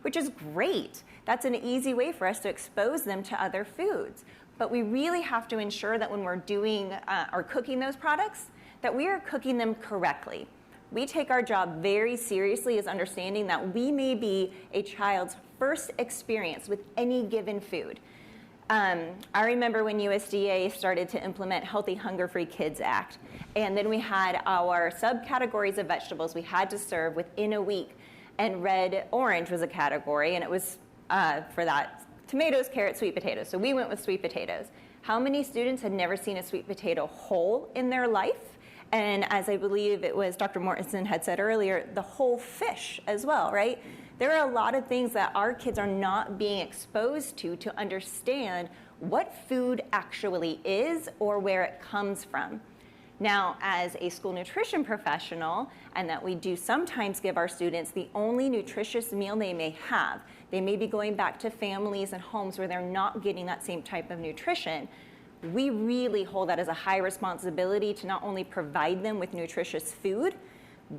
which is great. That's an easy way for us to expose them to other foods. But we really have to ensure that when we're doing or cooking those products, that we are cooking them correctly. We take our job very seriously as understanding that we may be a child's first experience with any given food. I remember when USDA started to implement Healthy Hunger-Free Kids Act, and then we had our subcategories of vegetables we had to serve within a week, and red-orange was a category, and it was for that tomatoes, carrots, sweet potatoes. So we went with sweet potatoes. How many students had never seen a sweet potato whole in their life? And as I believe it was Dr. Mortensen had said earlier, the whole fish as well, right? There are a lot of things that our kids are not being exposed to understand what food actually is or where it comes from. Now, as a school nutrition professional, and that we do sometimes give our students the only nutritious meal they may have, they may be going back to families and homes where they're not getting that same type of nutrition. We really hold that as a high responsibility to not only provide them with nutritious food,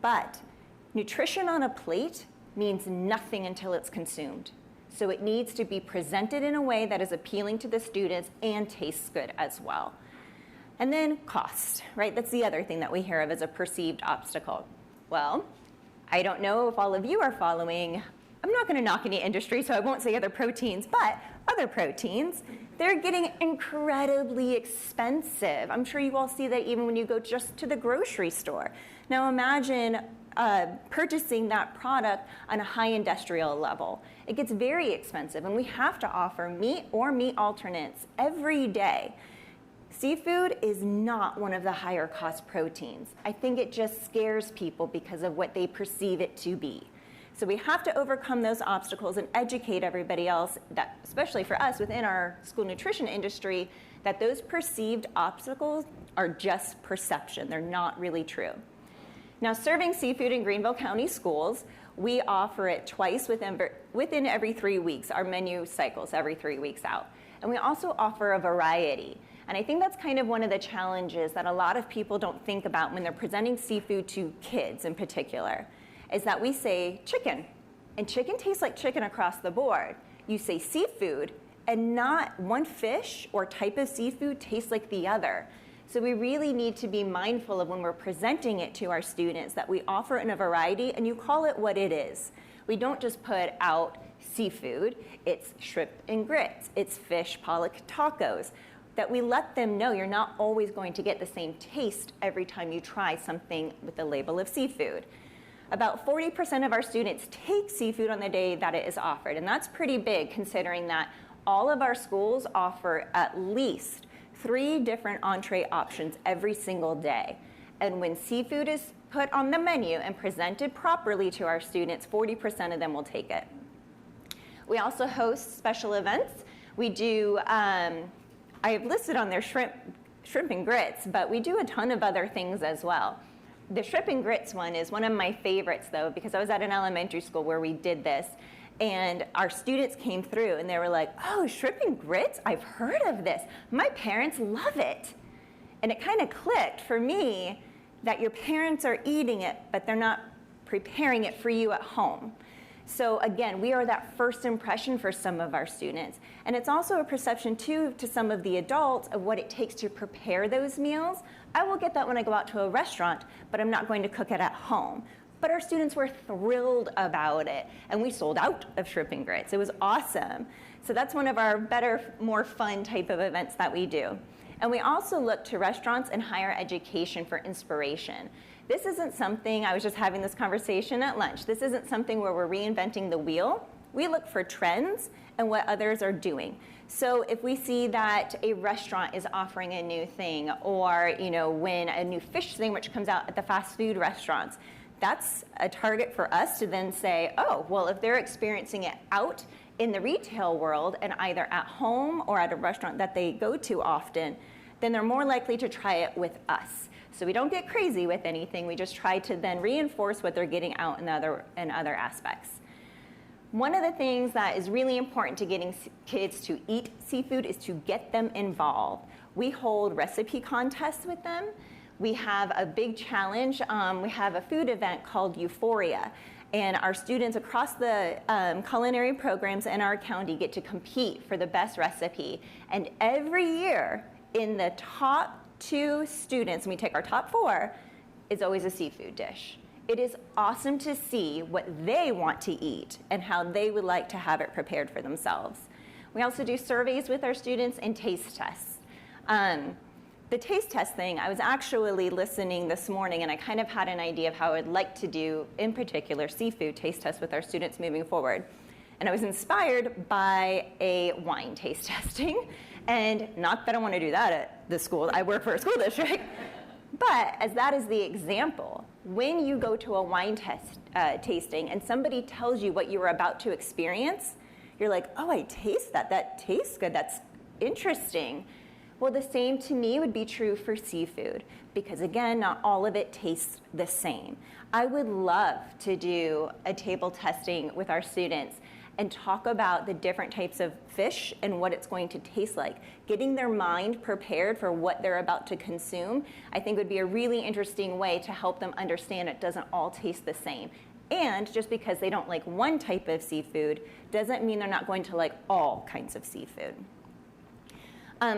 but nutrition on a plate means nothing until it's consumed. So it needs to be presented in a way that is appealing to the students and tastes good as well. And then cost, right? That's the other thing that we hear of as a perceived obstacle. Well, I don't know if all of you are following. I'm not going to knock any industry, so I won't say other proteins, but other proteins, they're getting incredibly expensive. I'm sure you all see that even when you go just to the grocery store. Now imagine purchasing that product on a high industrial level. It gets very expensive, and we have to offer meat or meat alternates every day. Seafood is not one of the higher cost proteins. I think it just scares people because of what they perceive it to be. So we have to overcome those obstacles and educate everybody else, that, especially for us within our school nutrition industry, that those perceived obstacles are just perception. They're not really true. Now, serving seafood in Greenville County schools, we offer it twice within every 3 weeks. Our menu cycles every 3 weeks out. And we also offer a variety. And I think that's kind of one of the challenges that a lot of people don't think about when they're presenting seafood to kids in particular, is that we say chicken, and chicken tastes like chicken across the board. You say seafood, and not one fish or type of seafood tastes like the other. So we really need to be mindful of when we're presenting it to our students that we offer in a variety, and you call it what it is. We don't just put out seafood, it's shrimp and grits, it's fish pollock tacos, that we let them know you're not always going to get the same taste every time you try something with the label of seafood. About 40% of our students take seafood on the day that it is offered, and that's pretty big considering that all of our schools offer at least 3 different entree options every single day. And when seafood is put on the menu and presented properly to our students, 40% of them will take it. We also host special events. We do, I have listed on there shrimp and grits, but we do a ton of other things as well. The shrimp and grits one is one of my favorites, though, because I was at an elementary school where we did this, and our students came through, and they were like, oh, shrimp and grits? I've heard of this. My parents love it. And it kind of clicked for me that your parents are eating it, but they're not preparing it for you at home. So again, we are that first impression for some of our students. And it's also a perception, too, to some of the adults of what it takes to prepare those meals. I will get that when I go out to a restaurant, but I'm not going to cook it at home. But our students were thrilled about it, and we sold out of shrimp and grits. It was awesome. So that's one of our better, more fun type of events that we do. And we also look to restaurants and higher education for inspiration. This isn't something, I was just having this conversation at lunch, this isn't something where we're reinventing the wheel. We look for trends and what others are doing. So if we see that a restaurant is offering a new thing, or when a new fish sandwich comes out at the fast food restaurants, that's a target for us to then say, oh, well, if they're experiencing it out in the retail world and either at home or at a restaurant that they go to often, then they're more likely to try it with us. So we don't get crazy with anything. We just try to then reinforce what they're getting out in other aspects. One of the things that is really important to getting kids to eat seafood is to get them involved. We hold recipe contests with them. We have a big challenge. We have a food event called Euphoria. And our students across the culinary programs in our county get to compete for the best recipe. And every year, in the top 2 students, and we take our top 4, is always a seafood dish. It is awesome to see what they want to eat and how they would like to have it prepared for themselves. We also do surveys with our students and taste tests. The taste test thing, I was actually listening this morning, and I kind of had an idea of how I'd like to do, in particular, seafood taste tests with our students moving forward. And I was inspired by a wine taste testing. And not that I want to do that at the school. I work for a school district. But as that is the example, when you go to a wine tasting and somebody tells you what you were about to experience, you're like, oh, I taste that. That tastes good. That's interesting. Well, the same to me would be true for seafood, because again, not all of it tastes the same. I would love to do a table testing with our students and talk about the different types of fish and what it's going to taste like. Getting their mind prepared for what they're about to consume, I think would be a really interesting way to help them understand it doesn't all taste the same. And just because they don't like one type of seafood doesn't mean they're not going to like all kinds of seafood.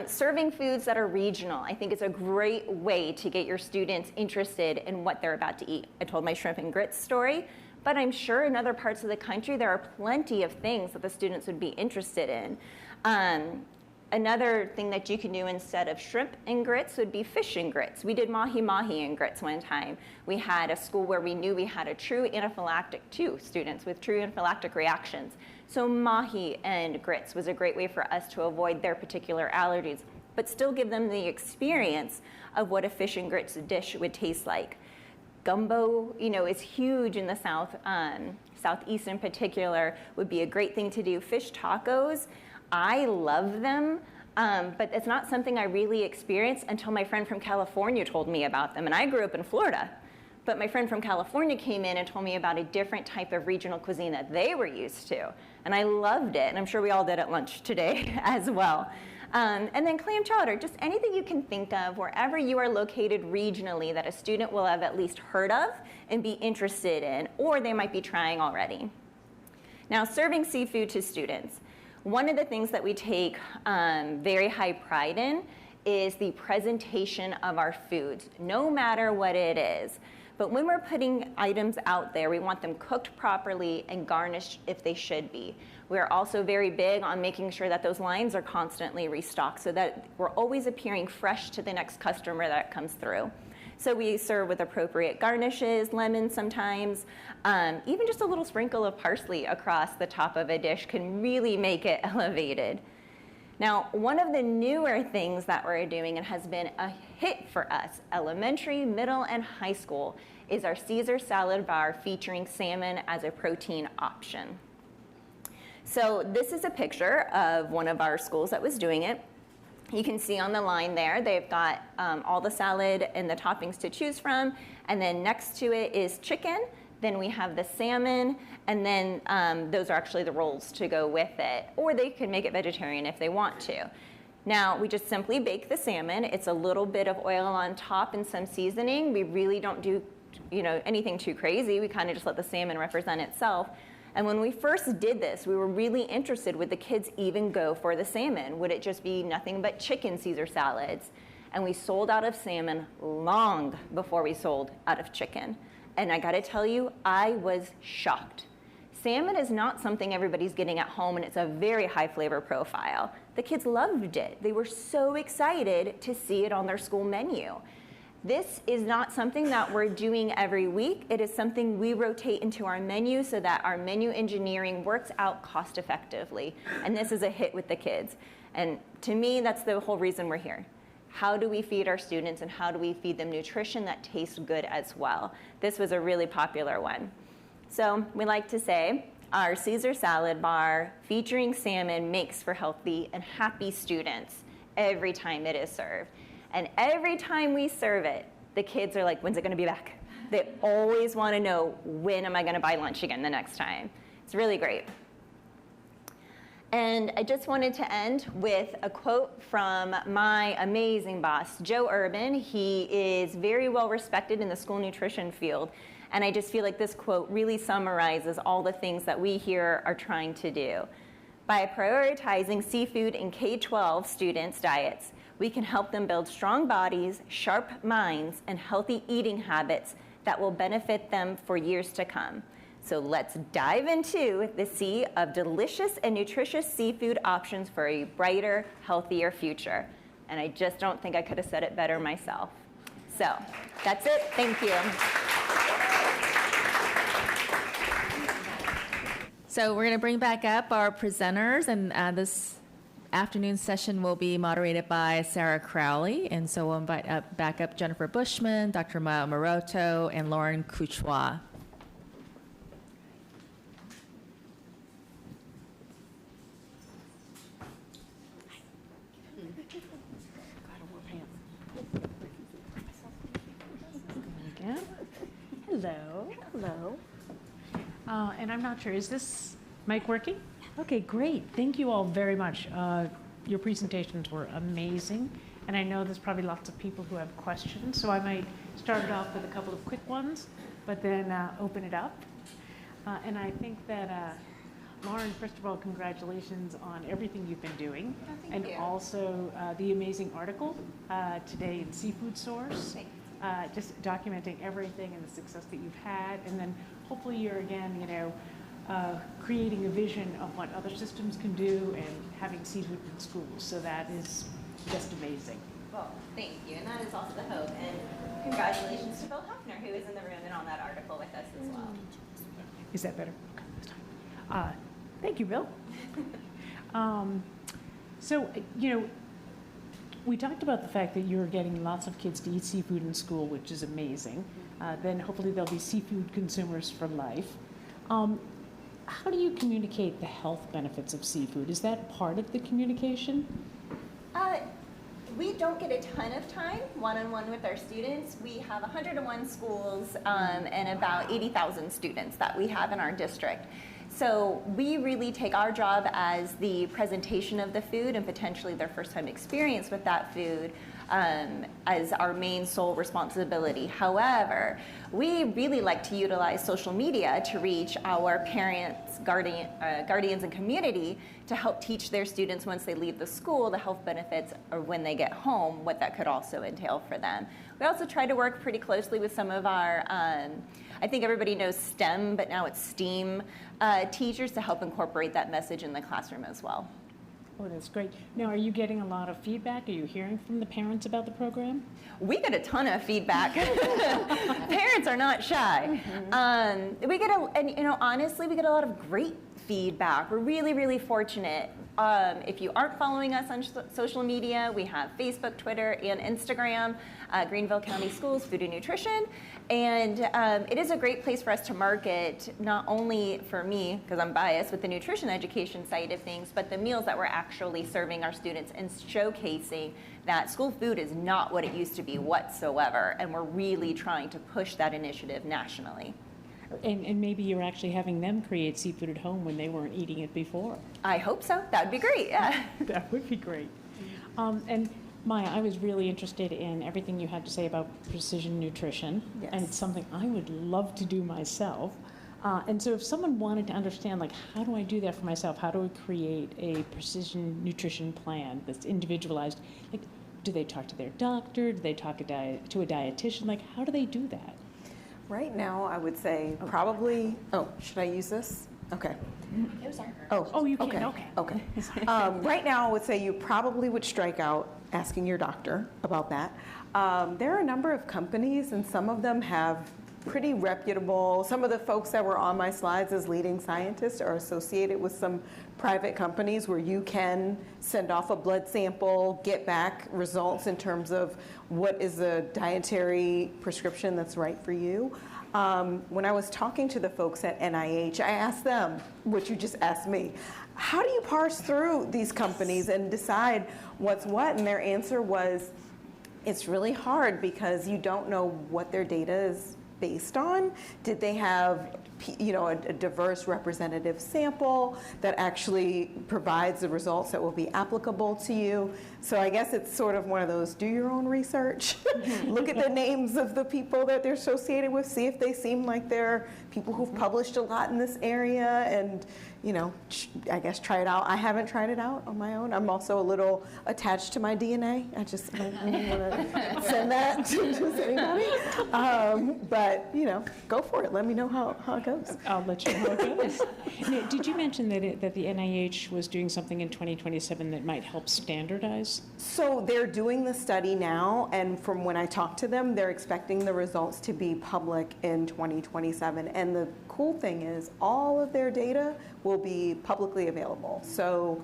Serving foods that are regional, I think, is a great way to get your students interested in what they're about to eat. I told my shrimp and grits story, but I'm sure in other parts of the country there are plenty of things that the students would be interested in. Another thing that you can do instead of shrimp and grits would be fish and grits. We did mahi-mahi and grits one time. We had a school where we knew we had a true anaphylactic, 2 students with true anaphylactic reactions. So mahi and grits was a great way for us to avoid their particular allergies, but still give them the experience of what a fish and grits dish would taste like. Gumbo, is huge in the South. Southeast in particular would be a great thing to do. Fish tacos, I love them, but it's not something I really experienced until my friend from California told me about them. And I grew up in Florida, but my friend from California came in and told me about a different type of regional cuisine that they were used to. And I loved it, and I'm sure we all did at lunch today as well. And then clam chowder, just anything you can think of wherever you are located regionally that a student will have at least heard of and be interested in, or they might be trying already. Now, serving seafood to students. One of the things that we take very high pride in is the presentation of our foods, no matter what it is. But when we're putting items out there, we want them cooked properly and garnished if they should be. We're also very big on making sure that those lines are constantly restocked so that we're always appearing fresh to the next customer that comes through. So we serve with appropriate garnishes, lemons sometimes, even just a little sprinkle of parsley across the top of a dish can really make it elevated. Now, one of the newer things that we're doing and has been a hit for us, elementary, middle, and high school, is our Caesar salad bar featuring salmon as a protein option. So this is a picture of one of our schools that was doing it. You can see on the line there, they've got all the salad and the toppings to choose from, and then next to it is chicken. Then we have the salmon, and then those are actually the rolls to go with it. Or they can make it vegetarian if they want to. Now, we just simply bake the salmon. It's a little bit of oil on top and some seasoning. We really don't do anything too crazy. We kind of just let the salmon represent itself. And when we first did this, we were really interested, would the kids even go for the salmon? Would it just be nothing but chicken Caesar salads? And we sold out of salmon long before we sold out of chicken. And I gotta tell you, I was shocked. Salmon is not something everybody's getting at home, and it's a very high flavor profile. The kids loved it. They were so excited to see it on their school menu. This is not something that we're doing every week. It is something we rotate into our menu so that our menu engineering works out cost effectively. And this is a hit with the kids. And to me, that's the whole reason we're here. How do we feed our students, and how do we feed them nutrition that tastes good as well? This was a really popular one. So we like to say our Caesar salad bar featuring salmon makes for healthy and happy students every time it is served. And every time we serve it, the kids are like, when's it gonna be back? They always wanna know, when am I gonna buy lunch again the next time? It's really great. And I just wanted to end with a quote from my amazing boss, Joe Urban. He is very well respected in the school nutrition field. And I just feel like this quote really summarizes all the things that we here are trying to do. By prioritizing seafood in K-12 students' diets, we can help them build strong bodies, sharp minds, and healthy eating habits that will benefit them for years to come. So let's dive into the sea of delicious and nutritious seafood options for a brighter, healthier future. And I just don't think I could have said it better myself. So that's it. Thank you. So we're going to bring back up our presenters, and this afternoon session will be moderated by Sarah Crowley. And so we'll invite back up Jennifer Bushman, Dr. Maroto, and Lauren Couchois. Hello. Hello. And I'm not sure, is this mic working? Okay, great. Thank you all very much. Your presentations were amazing. And I know there's probably lots of people who have questions, so I might start it off with a couple of quick ones, but then open it up. And I think that, Lauren, first of all, congratulations on everything you've been doing. Thank you. Also the amazing article today in Seafood Source. Just documenting everything and the success that you've had, and then hopefully you're again, creating a vision of what other systems can do and having seafood in schools. So that is just amazing. Well, thank you, and that is also the hope. And congratulations to Bill Hoffner, who is in the room and on that article with us as well. Is that better? Okay. Thank you, Bill. So, we talked about the fact that you're getting lots of kids to eat seafood in school, which is amazing. Then hopefully they'll be seafood consumers for life. How do you communicate the health benefits of seafood? Is that part of the communication? We don't get a ton of time one-on-one with our students. We have 101 schools and about 80,000 students that we have in our district. So we really take our job as the presentation of the food and potentially their first time experience with that food as our main sole responsibility. However, we really like to utilize social media to reach our parents, guardians, and community to help teach their students once they leave the school the health benefits, or when they get home, what that could also entail for them. We also try to work pretty closely with some of our, I think everybody knows STEM, but now it's STEAM teachers to help incorporate that message in the classroom as well. Oh, that's great. Now, are you getting a lot of feedback? Are you hearing from the parents about the program? We get a ton of feedback. Parents are not shy. We get honestly, we get a lot of great feedback. We're really, really fortunate. If you aren't following us on social media, we have Facebook, Twitter, and Instagram, Greenville County Schools Food and Nutrition. And it is a great place for us to market, not only for me, because I'm biased with the nutrition education side of things, but the meals that we're actually serving our students and showcasing that school food is not what it used to be whatsoever. And we're really trying to push that initiative nationally. And maybe you're actually having them create seafood at home when they weren't eating it before. I hope so. That would be great, yeah. That would be great. And Maya, I was really interested in everything you had to say about precision nutrition. Yes. And it's something I would love to do myself. And so if someone wanted to understand, like, how do I do that for myself? How do I create a precision nutrition plan that's individualized? Like, do they talk to their doctor? Do they talk to a dietitian? Like, how do they do that? Right now, I would say probably, should I use this? Okay. It was our Oh, you can, Okay. Right now, I would say you probably would strike out asking your doctor about that. There are a number of companies, and some of them have pretty reputable, some of the folks that were on my slides as leading scientists are associated with some private companies where you can send off a blood sample, get back results in terms of what is the dietary prescription that's right for you. When I was talking to the folks at NIH, I asked them what you just asked me. How do you parse through these companies and decide what's what? And their answer was, it's really hard because you don't know what their data is based on. Did they have a diverse representative sample that actually provides the results that will be applicable to you? So I guess it's sort of one of those, do your own research. Look at the names of the people that they're associated with, see if they seem like they're people who've published a lot in this area, and I guess try it out. I haven't tried it out on my own. I'm also a little attached to my DNA. I don't want to send that to just anybody. But go for it. Let me know how it goes. I'll let you know how it goes. Now, did you mention that the NIH was doing something in 2027 that might help standardize? So they're doing the study now, and from when I talked to them, they're expecting the results to be public in 2027. And the cool thing is all of their data will be publicly available. So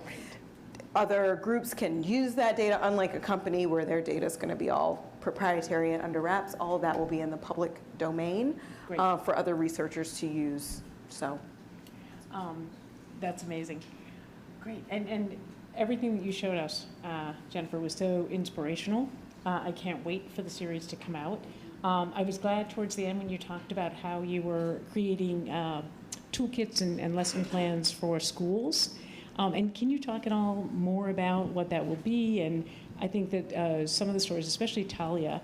other groups can use that data, unlike a company where their data is going to be all proprietary and under wraps. All of that will be in the public domain for other researchers to use. So that's amazing. Great. And everything that you showed us, Jennifer, was so inspirational. I can't wait for the series to come out. I was glad towards the end when you talked about how you were creating toolkits and lesson plans for schools. And can you talk at all more about what that will be? And I think that some of the stories, especially Talia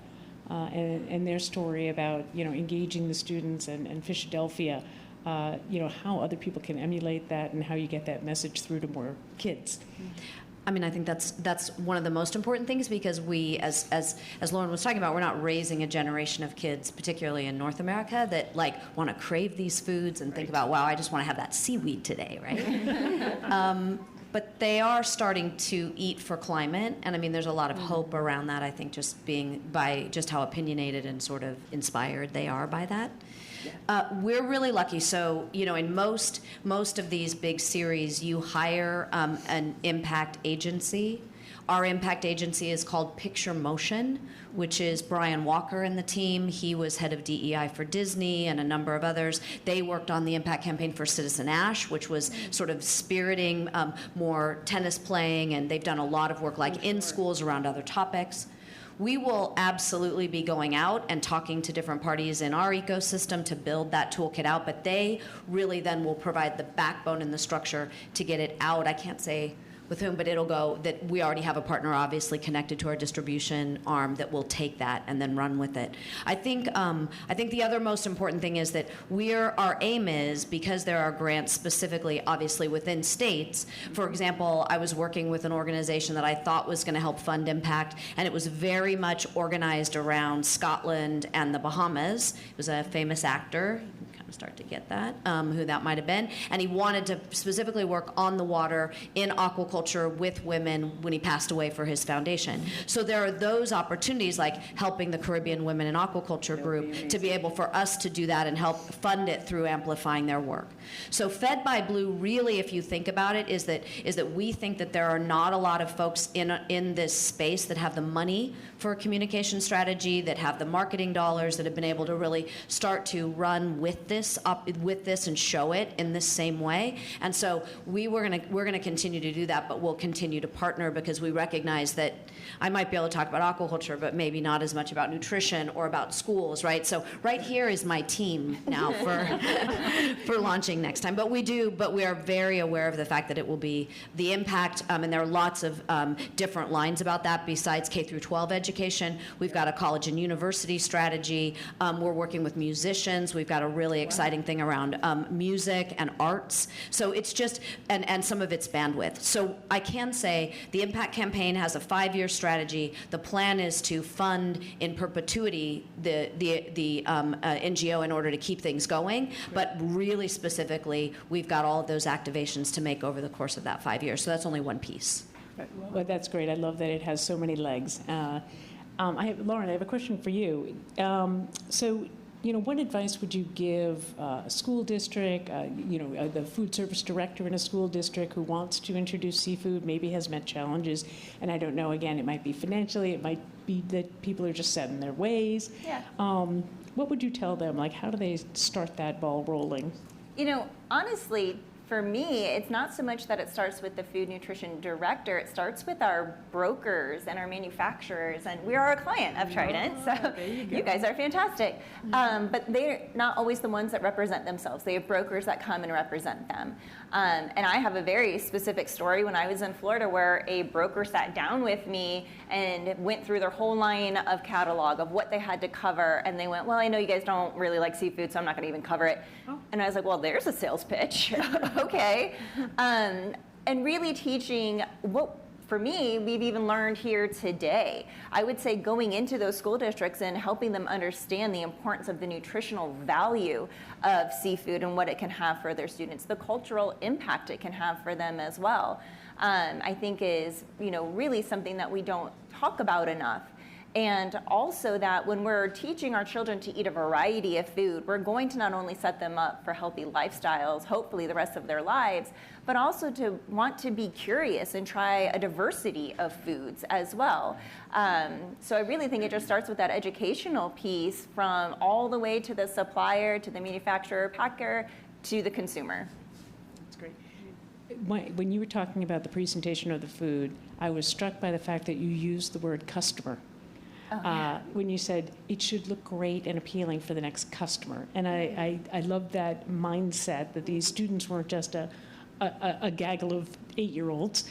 and their story about engaging the students and Philadelphia, how other people can emulate that and how you get that message through to more kids. I mean, I think that's one of the most important things, because we, as Lauren was talking about, we're not raising a generation of kids, particularly in North America, that want to crave these foods and think about, wow, I just want to have that seaweed today, right? But they are starting to eat for climate, and I mean, there's a lot of hope around that. I think just just how opinionated and sort of inspired they are by that. We're really lucky. So, in most of these big series, you hire an impact agency Our impact agency is called Picture Motion, which is Brian Walker and the team. He was head of DEI for Disney and a number of others. They worked on the impact campaign for Citizen Ash, which was sort of spiriting more tennis playing, and they've done a lot of work like in schools around other topics. We will absolutely be going out and talking to different parties in our ecosystem to build that toolkit out, but they really then will provide the backbone and the structure to get it out. I can't say with whom, but it'll go that we already have a partner obviously connected to our distribution arm that will take that and then run with it. I think the other most important thing is that our aim is, because there are grants specifically obviously within states. For example, I was working with an organization that I thought was going to help fund impact, and it was very much organized around Scotland and the Bahamas. It was a famous actor. Start to get that, who that might have been. And he wanted to specifically work on the water in aquaculture with women when he passed away for his foundation. So there are those opportunities, like helping the Caribbean Women in Aquaculture group to be able for us to do that and help fund it through amplifying their work. So Fed by Blue, really, if you think about it, is that we think that there are not a lot of folks in this space that have the money for a communication strategy, that have the marketing dollars, that have been able to really start to run with this and show it in this same way. And so we're gonna continue to do that, but we'll continue to partner because we recognize that I might be able to talk about aquaculture, but maybe not as much about nutrition or about schools, right? So right here is my team now for launching next time. But we are very aware of the fact that it will be the impact, and there are lots of different lines about that besides K through 12 education. We've got a college and university strategy. We're working with musicians. We've got a really exciting thing around music and arts. So it's just, and some of it's bandwidth. So I can say the impact campaign has a 5-year strategy. The plan is to fund in perpetuity the NGO in order to keep things going. But really specifically, we've got all of those activations to make over the course of that 5 years. So that's only one piece. Well, that's great. I love that it has so many legs. Lauren, I have a question for you. What advice would you give a school district, the food service director in a school district who wants to introduce seafood, maybe has met challenges, and I don't know, again, it might be financially, it might be that people are just set in their ways. Yeah. What would you tell them? Like, how do they start that ball rolling? Honestly, for me, it's not so much that it starts with the food nutrition director. It starts with our brokers and our manufacturers, and we are a client of Trident, so you guys are fantastic. But they're not always the ones that represent themselves. They have brokers that come and represent them. And I have a very specific story when I was in Florida where a broker sat down with me and went through their whole line of catalog of what they had to cover, and they went, well, I know you guys don't really like seafood, so I'm not going to even cover it. And I was like, well, there's a sales pitch. Okay. And really teaching what, for me, we've even learned here today. I would say going into those school districts and helping them understand the importance of the nutritional value of seafood and what it can have for their students, the cultural impact it can have for them as well, I think is, really something that we don't talk about enough. And also that when we're teaching our children to eat a variety of food, we're going to not only set them up for healthy lifestyles, hopefully the rest of their lives, but also to want to be curious and try a diversity of foods as well. So I really think it just starts with that educational piece from all the way to the supplier, to the manufacturer, packer, to the consumer. That's great. When you were talking about the presentation of the food, I was struck by the fact that you used the word customer. When you said it should look great and appealing for the next customer. And I love that mindset that these students weren't just a gaggle of 8-year-olds,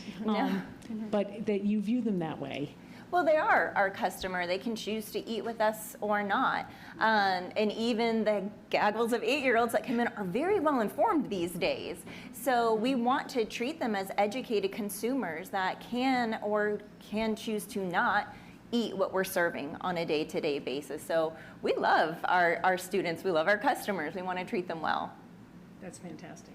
but that you view them that way. Well, they are our customer. They can choose to eat with us or not. And even the gaggles of 8-year-olds that come in are very well informed these days. So we want to treat them as educated consumers that can choose to not eat what we're serving on a day-to-day basis. So we love our students, we love our customers, we want to treat them well. That's fantastic.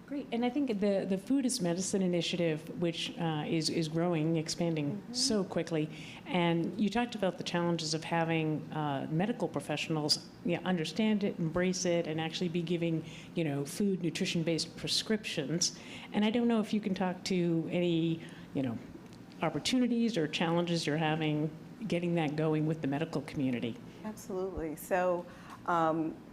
Great, and I think the Food is Medicine initiative, which is growing, expanding so quickly, and you talked about the challenges of having medical professionals understand it, embrace it, and actually be giving food nutrition-based prescriptions. And I don't know if you can talk to any opportunities or challenges you're having getting that going with the medical community? Absolutely. So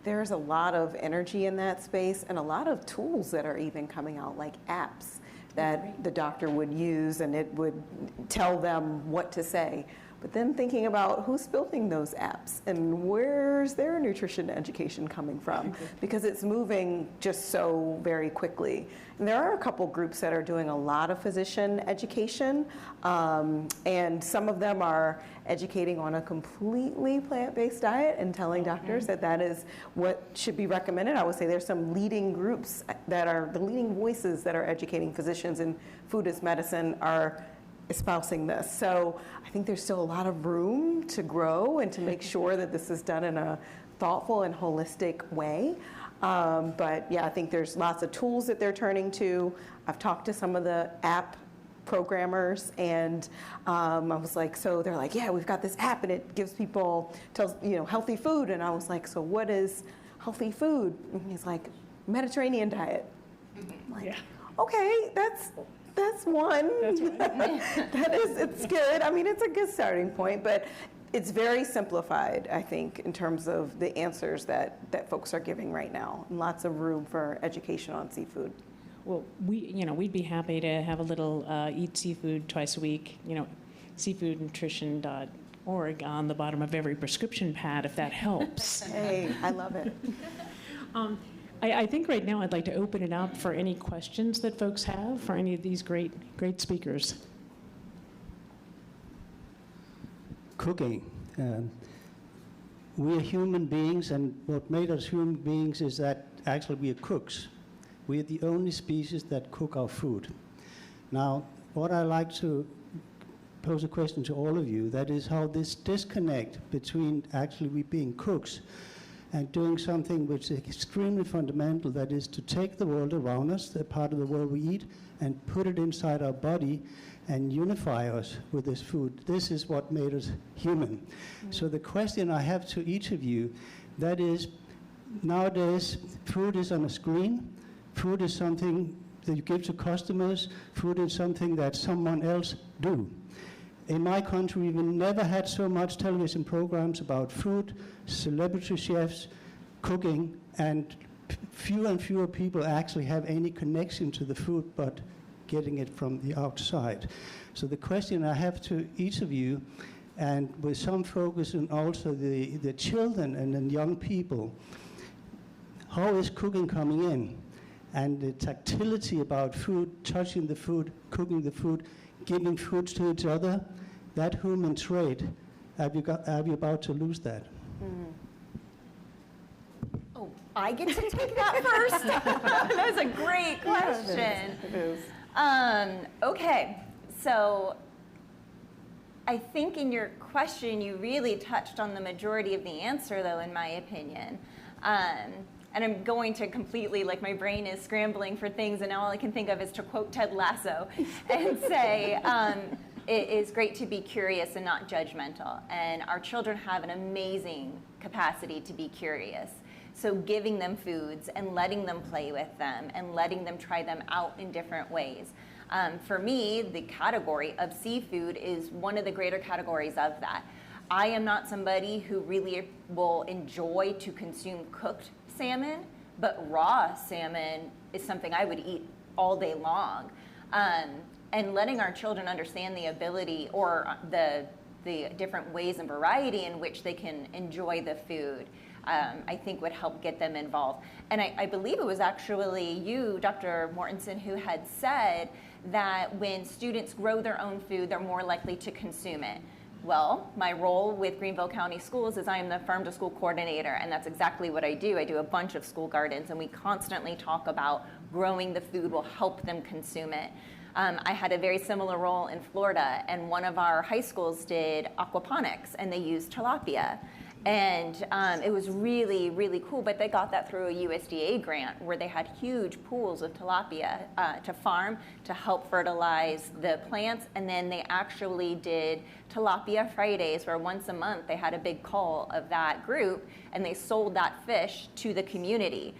there's a lot of energy in that space and a lot of tools that are even coming out, like apps that the doctor would use, and it would tell them what to say. But then thinking about who's building those apps and where's their nutrition education coming from, because it's moving just so very quickly. And there are a couple groups that are doing a lot of physician education, and some of them are educating on a completely plant-based diet and telling doctors that that is what should be recommended. I would say there's some leading groups that are the leading voices that are educating physicians in food as medicine are espousing this. So I think there's still a lot of room to grow and to make sure that this is done in a thoughtful and holistic way. But yeah, I think there's lots of tools that they're turning to. I've talked to some of the app programmers, and I was like, so they're like, yeah, we've got this app and it gives people, tells, healthy food. And I was like, so what is healthy food? And he's like, Mediterranean diet. I'm like, okay, that's one. That's right. It's good. I mean, it's a good starting point, but it's very simplified, I think, in terms of the answers that folks are giving right now. And lots of room for education on seafood. Well, we'd be happy to have a little eat seafood twice a week, seafoodnutrition.org on the bottom of every prescription pad, if that helps. Hey, I love it. I think right now I'd like to open it up for any questions that folks have for any of these great speakers. Cooking. We are human beings, and what made us human beings is that actually we are cooks. We are the only species that cook our food. Now, what I like to pose a question to all of you, that is how this disconnect between actually we being cooks and doing something which is extremely fundamental, that is to take the world around us, the part of the world we eat, and put it inside our body and unify us with this food. This is what made us human. So the question I have to each of you, that is, nowadays, food is on a screen. Food is something that you give to customers. Food is something that someone else do. In my country, we've never had so much television programs about food, celebrity chefs, cooking, and fewer and fewer people actually have any connection to the food but getting it from the outside. So the question I have to each of you, and with some focus on also the children and the young people, how is cooking coming in? And the tactility about food, touching the food, cooking the food, giving foods to each other, that human trait, are you about to lose that? Oh, I get to take that first? That was a great question. It is. Okay, so I think in your question you really touched on the majority of the answer, though, in my opinion. And I'm going to completely, my brain is scrambling for things, and now all I can think of is to quote Ted Lasso and say, it is great to be curious and not judgmental. And our children have an amazing capacity to be curious. So giving them foods and letting them play with them and letting them try them out in different ways. For me, the category of seafood is one of the greater categories of that. I am not somebody who really will enjoy to consume cooked salmon, but raw salmon is something I would eat all day long. And letting our children understand the ability or the different ways and variety in which they can enjoy the food, I think would help get them involved. And I believe it was actually you, Dr. Mortensen, who had said that when students grow their own food, they're more likely to consume it. Well, my role with Greenville County Schools is I am the farm to school coordinator, and that's exactly what I do. I do a bunch of school gardens, and we constantly talk about growing the food will help them consume it. I had a very similar role in Florida, and one of our high schools did aquaponics, and they used tilapia. And it was really, really cool, but they got that through a USDA grant where they had huge pools of tilapia to farm to help fertilize the plants. And then they actually did Tilapia Fridays, where once a month they had a big call of that group, and they sold that fish to the community.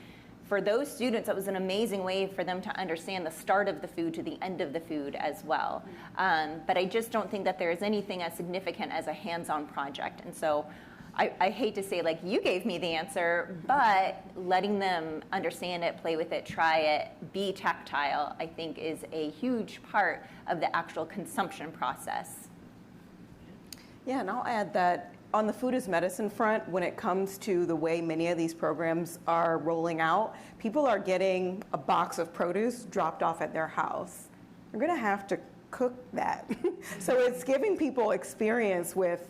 for those students, it was an amazing way for them to understand the start of the food to the end of the food as well. But I just don't think that there is anything as significant as a hands-on project. And so I hate to say, like, you gave me the answer, but letting them understand it, play with it, try it, be tactile, I think is a huge part of the actual consumption process. Yeah, and I'll add that on the food as medicine front, when it comes to the way many of these programs are rolling out, people are getting a box of produce dropped off at their house. They're going to have to cook that. So it's giving people experience with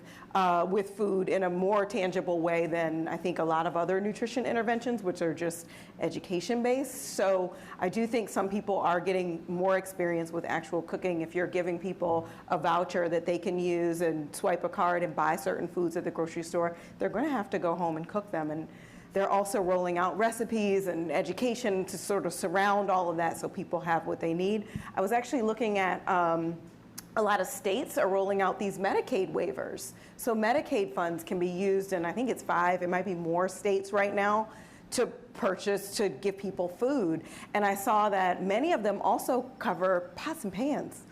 food in a more tangible way than I think a lot of other nutrition interventions, which are just education-based. So I do think some people are getting more experience with actual cooking. If you're giving people a voucher that they can use and swipe a card and buy certain foods at the grocery store, they're going to have to go home and cook them. And they're also rolling out recipes and education to sort of surround all of that so people have what they need. I was actually looking at a lot of states are rolling out these Medicaid waivers. So Medicaid funds can be used in, I think it's 5, it might be more states right now, to purchase, to give people food. And I saw that many of them also cover pots and pans,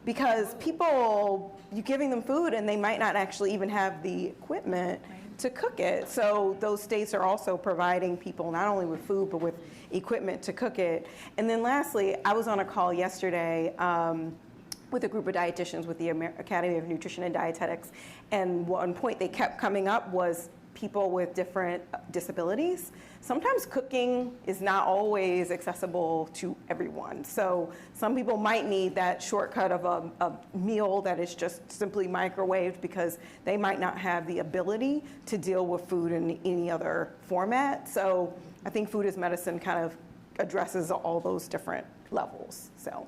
because people, you're giving them food and they might not actually even have the equipment to cook it. So those states are also providing people not only with food, but with equipment to cook it. And then lastly, I was on a call yesterday with a group of dietitians with the Academy of Nutrition and Dietetics, and one point they kept coming up was people with different disabilities. Sometimes cooking is not always accessible to everyone. So some people might need that shortcut of a meal that is just simply microwaved because they might not have the ability to deal with food in any other format. So I think food as medicine kind of addresses all those different levels. So.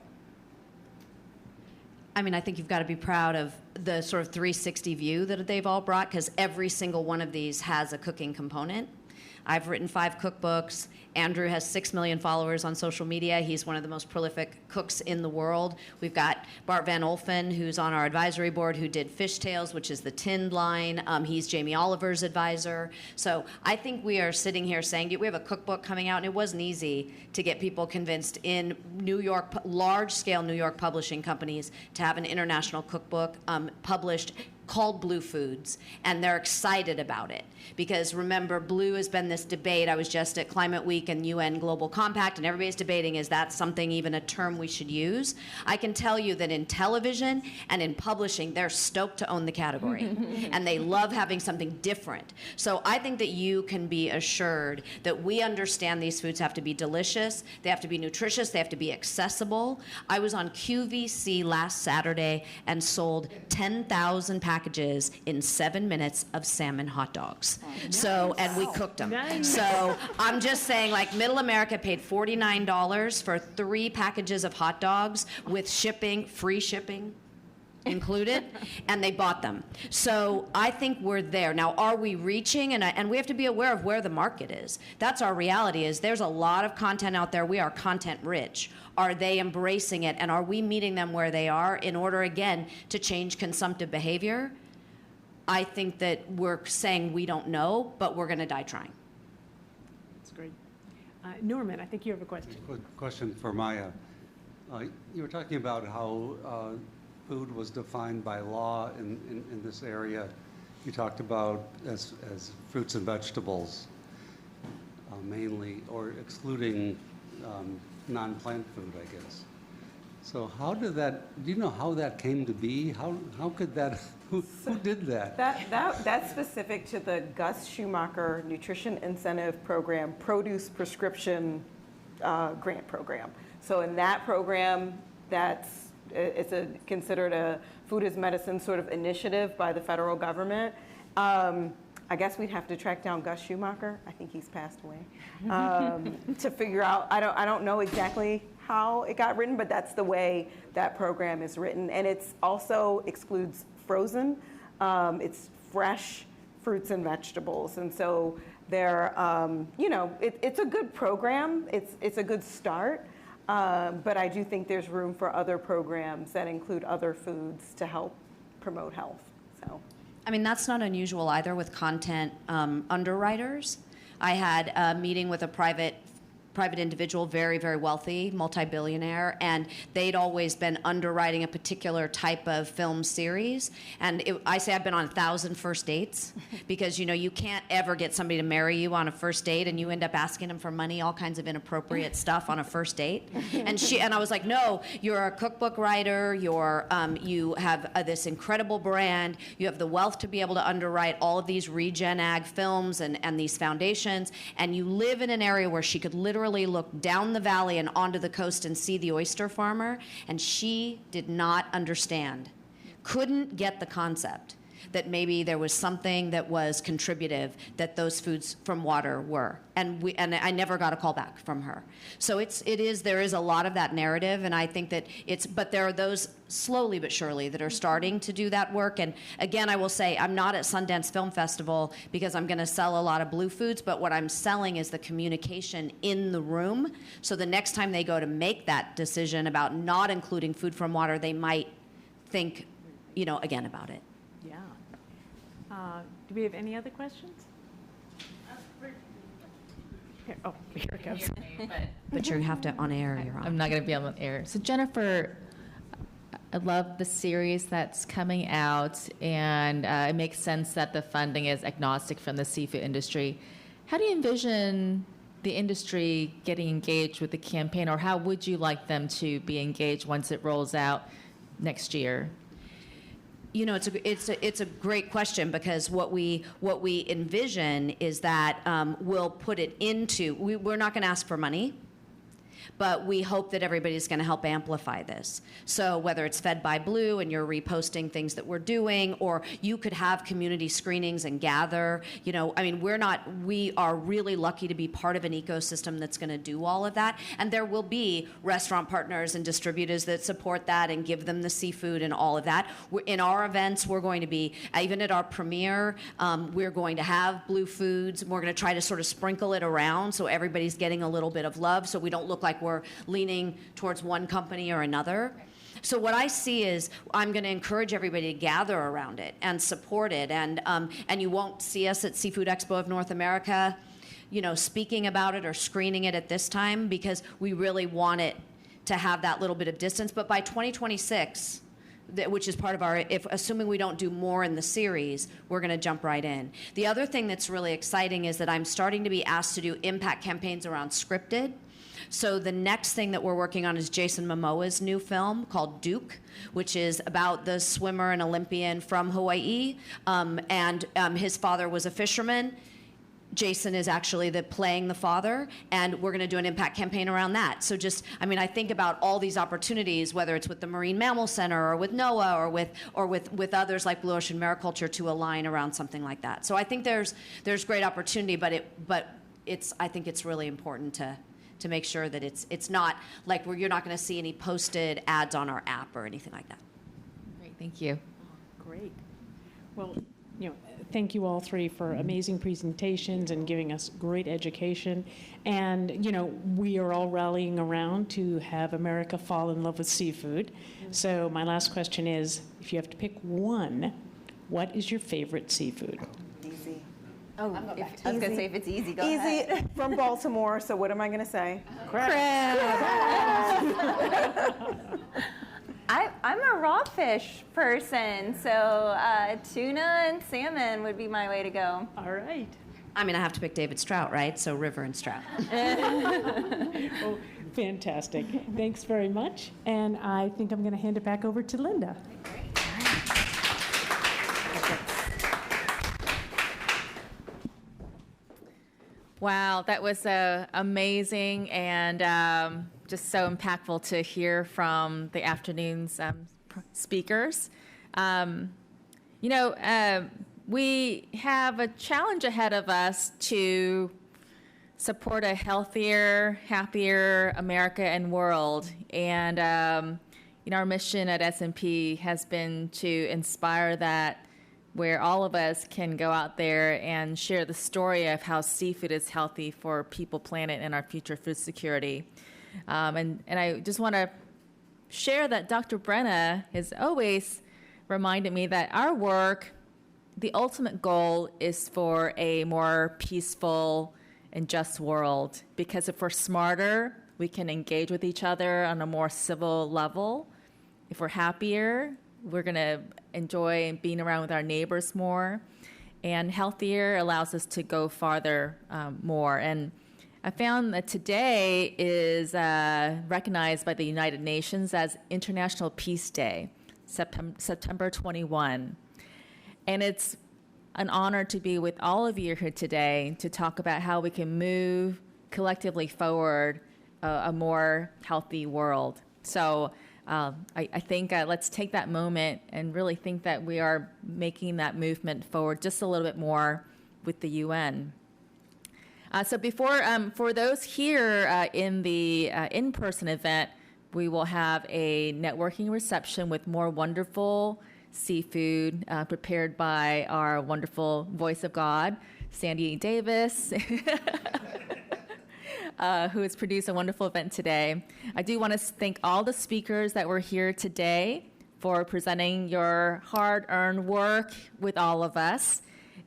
I mean, I think you've got to be proud of the sort of 360 view that they've all brought, because every single one of these has a cooking component. I've written 5 cookbooks. Andrew has 6 million followers on social media. He's one of the most prolific cooks in the world. We've got Bart Van Olfen, who's on our advisory board, who did Fishtails, which is the tinned line. He's Jamie Oliver's advisor. So I think we are sitting here saying we have a cookbook coming out, and it wasn't easy to get people convinced in New York, large-scale New York publishing companies, to have an international cookbook published called Blue Foods, and they're excited about it. Because remember, blue has been this debate. I was just at Climate Week and UN Global Compact, and everybody's debating, is that something, even a term we should use? I can tell you that in television and in publishing, they're stoked to own the category, and they love having something different. So I think that you can be assured that we understand these foods have to be delicious, they have to be nutritious, they have to be accessible. I was on QVC last Saturday and sold 10,000 packages in 7 minutes of salmon hot dogs. Nice. So, and we cooked them. Nice. So I'm just saying, like, Middle America paid $49 for 3 packages of hot dogs with shipping, free shipping included, and they bought them. So I think we're there. Now, are we reaching? And we have to be aware of where the market is. That's our reality, is there's a lot of content out there. We are content rich. Are they embracing it? And are we meeting them where they are in order, again, to change consumptive behavior? I think that we're saying we don't know, but we're going to die trying. That's great. Norman, I think you have a question. Question for Maya. You were talking about how food was defined by law in this area. You talked about as fruits and vegetables mainly, or excluding non-plant food, I guess. So how did that, do you know how that came to be? How could that, who did that? That's specific to the Gus Schumacher Nutrition Incentive Program, Produce Prescription Grant Program. So in that program, it's considered a food as medicine sort of initiative by the federal government. I guess we'd have to track down Gus Schumacher. I think he's passed away. To figure out, I don't know exactly how it got written, but that's the way that program is written. And it's also excludes frozen. It's fresh fruits and vegetables. And so they're, it's a good program. It's a good start. But I do think there's room for other programs that include other foods to help promote health. So. I mean, that's not unusual either with content underwriters. I had a meeting with a private private individual, very, very wealthy, multi-billionaire, and they'd always been underwriting a particular type of film series. And I say I've been on 1,000 first dates because, you can't ever get somebody to marry you on a first date, and you end up asking them for money, all kinds of inappropriate stuff on a first date. And I was like, no, you're a cookbook writer, you have this incredible brand, you have the wealth to be able to underwrite all of these regen ag films and these foundations, and you live in an area where she could literally look down the valley and onto the coast and see the oyster farmer, and she did not understand, couldn't get the concept that maybe there was something that was contributive that those foods from water were. And I never got a call back from her. So there is a lot of that narrative, and I think that but there are those slowly but surely that are starting to do that work. And again, I will say, I'm not at Sundance Film Festival because I'm gonna sell a lot of blue foods, but what I'm selling is the communication in the room. So the next time they go to make that decision about not including food from water, they might think, again about it. Yeah. Do we have any other questions? Here it comes. But you have to on air. You're on. I'm not going to be on air. So Jennifer, I love the series that's coming out, and it makes sense that the funding is agnostic from the seafood industry. How do you envision the industry getting engaged with the campaign, or how would you like them to be engaged once it rolls out next year? It's a great question, because what we envision is that we'll put it into. We're not going to ask for money, but we hope that everybody's going to help amplify this. So whether it's Fed by Blue and you're reposting things that we're doing, or you could have community screenings and gather, we are really lucky to be part of an ecosystem that's going to do all of that. And there will be restaurant partners and distributors that support that and give them the seafood and all of that. In our events, we're going to be, even at our premiere, we're going to have blue foods. We're going to try to sort of sprinkle it around so everybody's getting a little bit of love, so we don't look like we're leaning towards one company or another. So what I see is I'm going to encourage everybody to gather around it and support it. And you won't see us at Seafood Expo of North America, speaking about it or screening it at this time, because we really want it to have that little bit of distance. But by 2026, which is part of assuming we don't do more in the series, we're going to jump right in. The other thing that's really exciting is that I'm starting to be asked to do impact campaigns around scripted. So the next thing that we're working on is Jason Momoa's new film called Duke, which is about the swimmer and Olympian from Hawaii, and his father was a fisherman. Jason is actually playing the father, and we're going to do an impact campaign around that. So I think about all these opportunities, whether it's with the Marine Mammal Center or with NOAA or with others like Blue Ocean Mariculture, to align around something like that. So I think there's great opportunity, but I think it's really important to make sure that it's not like you're not going to see any posted ads on our app or anything like that. Great, thank you. Great. Well, thank you all three for amazing presentations and giving us great education. And, we are all rallying around to have America fall in love with seafood. So my last question is, if you have to pick one, what is your favorite seafood? Easy. I was going to say, if it's easy, go ahead. Easy from Baltimore, so what am I going to say? Crab. I'm a raw fish person, so tuna and salmon would be my way to go. All right. I have to pick David Strout, right? So river and Strout. Well, fantastic. Thanks very much. And I think I'm going to hand it back over to Linda. Wow, that was amazing and just so impactful to hear from the afternoon's speakers. We have a challenge ahead of us to support a healthier, happier America and world. And our mission at S&P has been to inspire that, where all of us can go out there and share the story of how seafood is healthy for people, planet, and our future food security. And I just want to share that Dr. Brenna has always reminded me that our work, the ultimate goal is for a more peaceful and just world. Because if we're smarter, we can engage with each other on a more civil level. If we're happier, we're going to enjoy being around with our neighbors more. And healthier allows us to go farther more. And I found that today is recognized by the United Nations as International Peace Day, September 21. And it's an honor to be with all of you here today to talk about how we can move collectively forward a more healthy world. So I think let's take that moment and really think that we are making that movement forward just a little bit more with the UN. So before, for those here in the in-person event, we will have a networking reception with more wonderful seafood prepared by our wonderful voice of God, Sandy Davis, who has produced a wonderful event today. I do want to thank all the speakers that were here today for presenting your hard-earned work with all of us,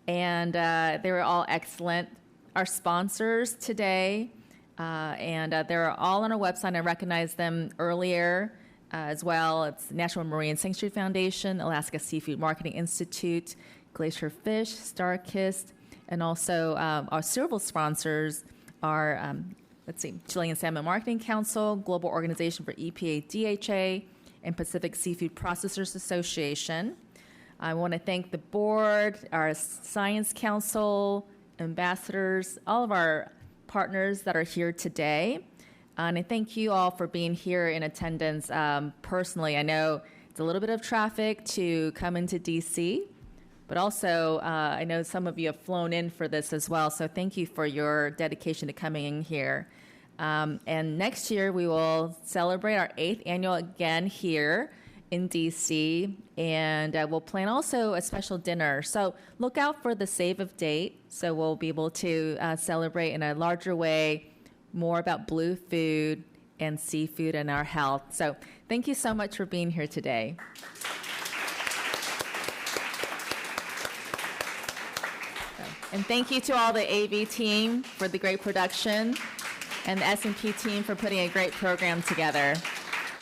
and they were all excellent. Our sponsors today, and they're all on our website. I recognized them earlier as well. It's National Marine Sanctuary Foundation, Alaska Seafood Marketing Institute, Glacier Fish, StarKist, and also our several sponsors are, Chilean Salmon Marketing Council, Global Organization for EPA DHA, and Pacific Seafood Processors Association. I want to thank the board, our Science Council, ambassadors, all of our partners that are here today. And I thank you all for being here in attendance personally. I know it's a little bit of traffic to come into DC, but also I know some of you have flown in for this as well. So thank you for your dedication to coming in here. And next year we will celebrate our 8th annual again here in DC, and we'll plan also a special dinner. So look out for the save of date. So we'll be able to celebrate in a larger way more about blue food and seafood and our health. So thank you so much for being here today. And thank you to all the AV team for the great production and the S&P team for putting a great program together.